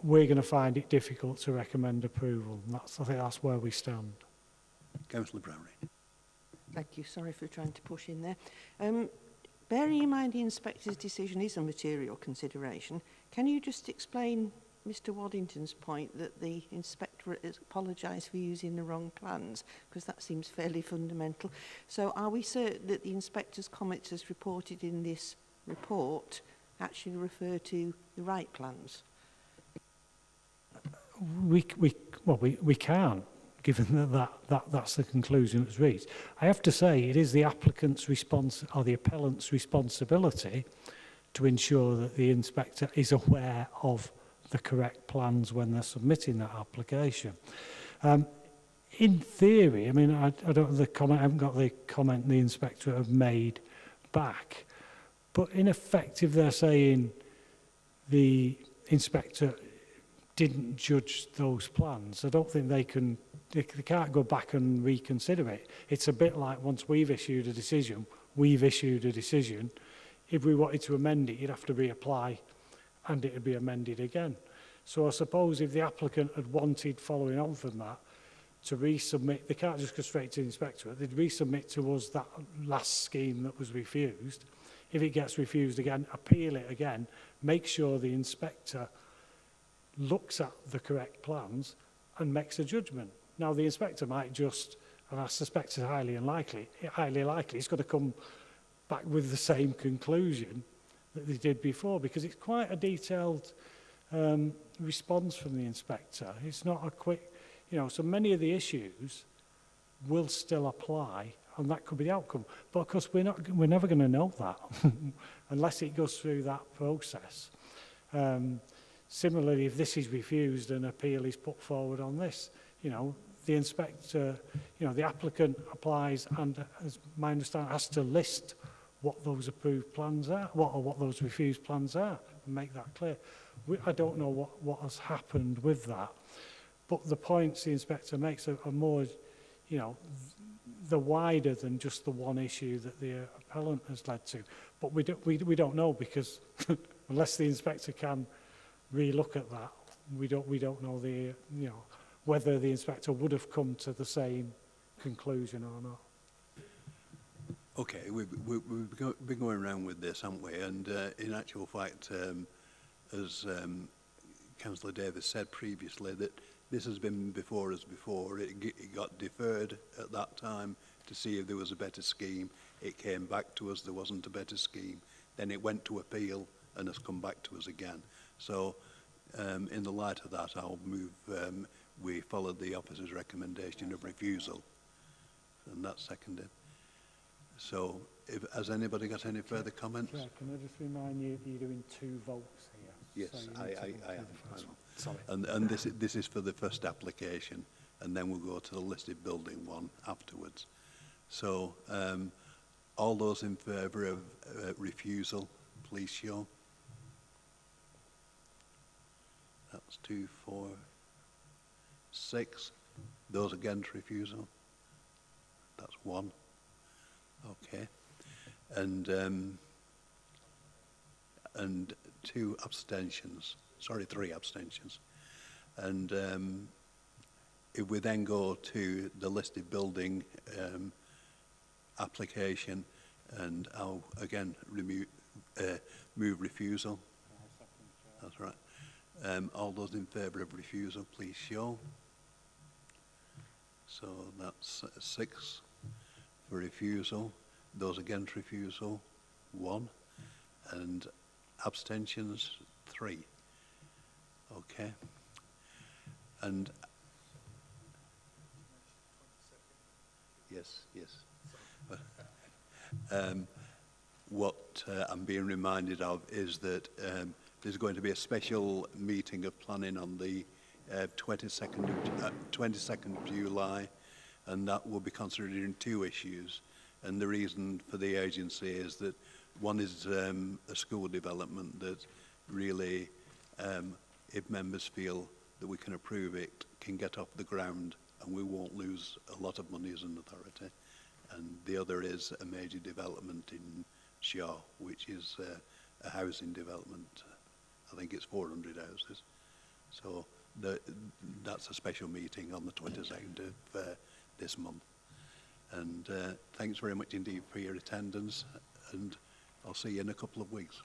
we're going to find it difficult to recommend approval. And I think that's where we stand. Councillor Brownlee. Thank you. Sorry for trying to push in there. Bearing in mind the inspector's decision is a material consideration, can you just explain Mr Waddington's point that the inspectorate has apologised for using the wrong plans? Because that seems fairly fundamental. So are we certain that the inspector's comments as reported in this report actually refer to the right plans? We can't, given that's the conclusion that's reached. I have to say it is the applicant's or the appellant's responsibility to ensure that the inspector is aware of the correct plans when they're submitting that application. In theory, I mean, I don't have the comment, I haven't got the comment the inspector have made back, but in effect, if they're saying the inspector didn't judge those plans, I don't think they can't go back and reconsider it. It's a bit like once we've issued a decision. If we wanted to amend it, you'd have to reapply and it would be amended again. So I suppose if the applicant had wanted, following on from that, to resubmit, they can't just go straight to the inspectorate, they'd resubmit to us that last scheme that was refused. If it gets refused again, appeal it again, make sure the inspector looks at the correct plans and makes a judgment. Now, the inspector might just, and I suspect it's highly likely, it's going to come back with the same conclusion that they did before, because it's quite a detailed response from the inspector. It's not a quick, you know, so many of the issues will still apply, and that could be the outcome. But of course, we're never going to know that unless it goes through that process. Similarly, if this is refused and appeal is put forward on this, you know, the inspector, you know, the applicant applies and, as my understanding, has to list what those approved plans are, what those refused plans are, and make that clear. I don't know what has happened with that, but the points the inspector makes are more, you know, they're wider than just the one issue that the appellant has led to. But we don't know, because unless the inspector can re-look at that, we don't know the, you know, whether the inspector would have come to the same conclusion or not. Okay, we've been going around with this, haven't we? And in actual fact, as Councillor Davis said previously, that this has been before us before. It got deferred at that time to see if there was a better scheme. It came back to us, there wasn't a better scheme. Then it went to appeal and has come back to us again. So in the light of that, I'll move, we followed the officer's recommendation of refusal. And that's seconded. So, has anybody got any further comments? Chair, can I just remind you that you're doing 2 votes here? Yes, so I am. Sorry. And this is for the first application, and then we'll go to the listed building one afterwards. So, all those in favour of refusal, please show. That's 2, 4, 6. Those against refusal? That's 1. Okay. And 2 abstentions. Sorry, 3 abstentions. And if we then go to the listed building application, and I'll again move refusal. That's right. All those in favour of refusal, please show. So that's 6 for refusal. Those against refusal, 1. And abstentions, 3. Okay. And yes. What I'm being reminded of is that there's going to be a special meeting of planning on the 22nd of July, and that will be considering 2 issues. And the reason for the agency is that one is a school development that really, if members feel that we can approve it, can get off the ground and we won't lose a lot of money as an authority. And the other is a major development in Shaw, which is a housing development. I think it's 400 houses. So that's a special meeting on the 22nd of this month. And thanks very much indeed for your attendance, and I'll see you in a couple of weeks.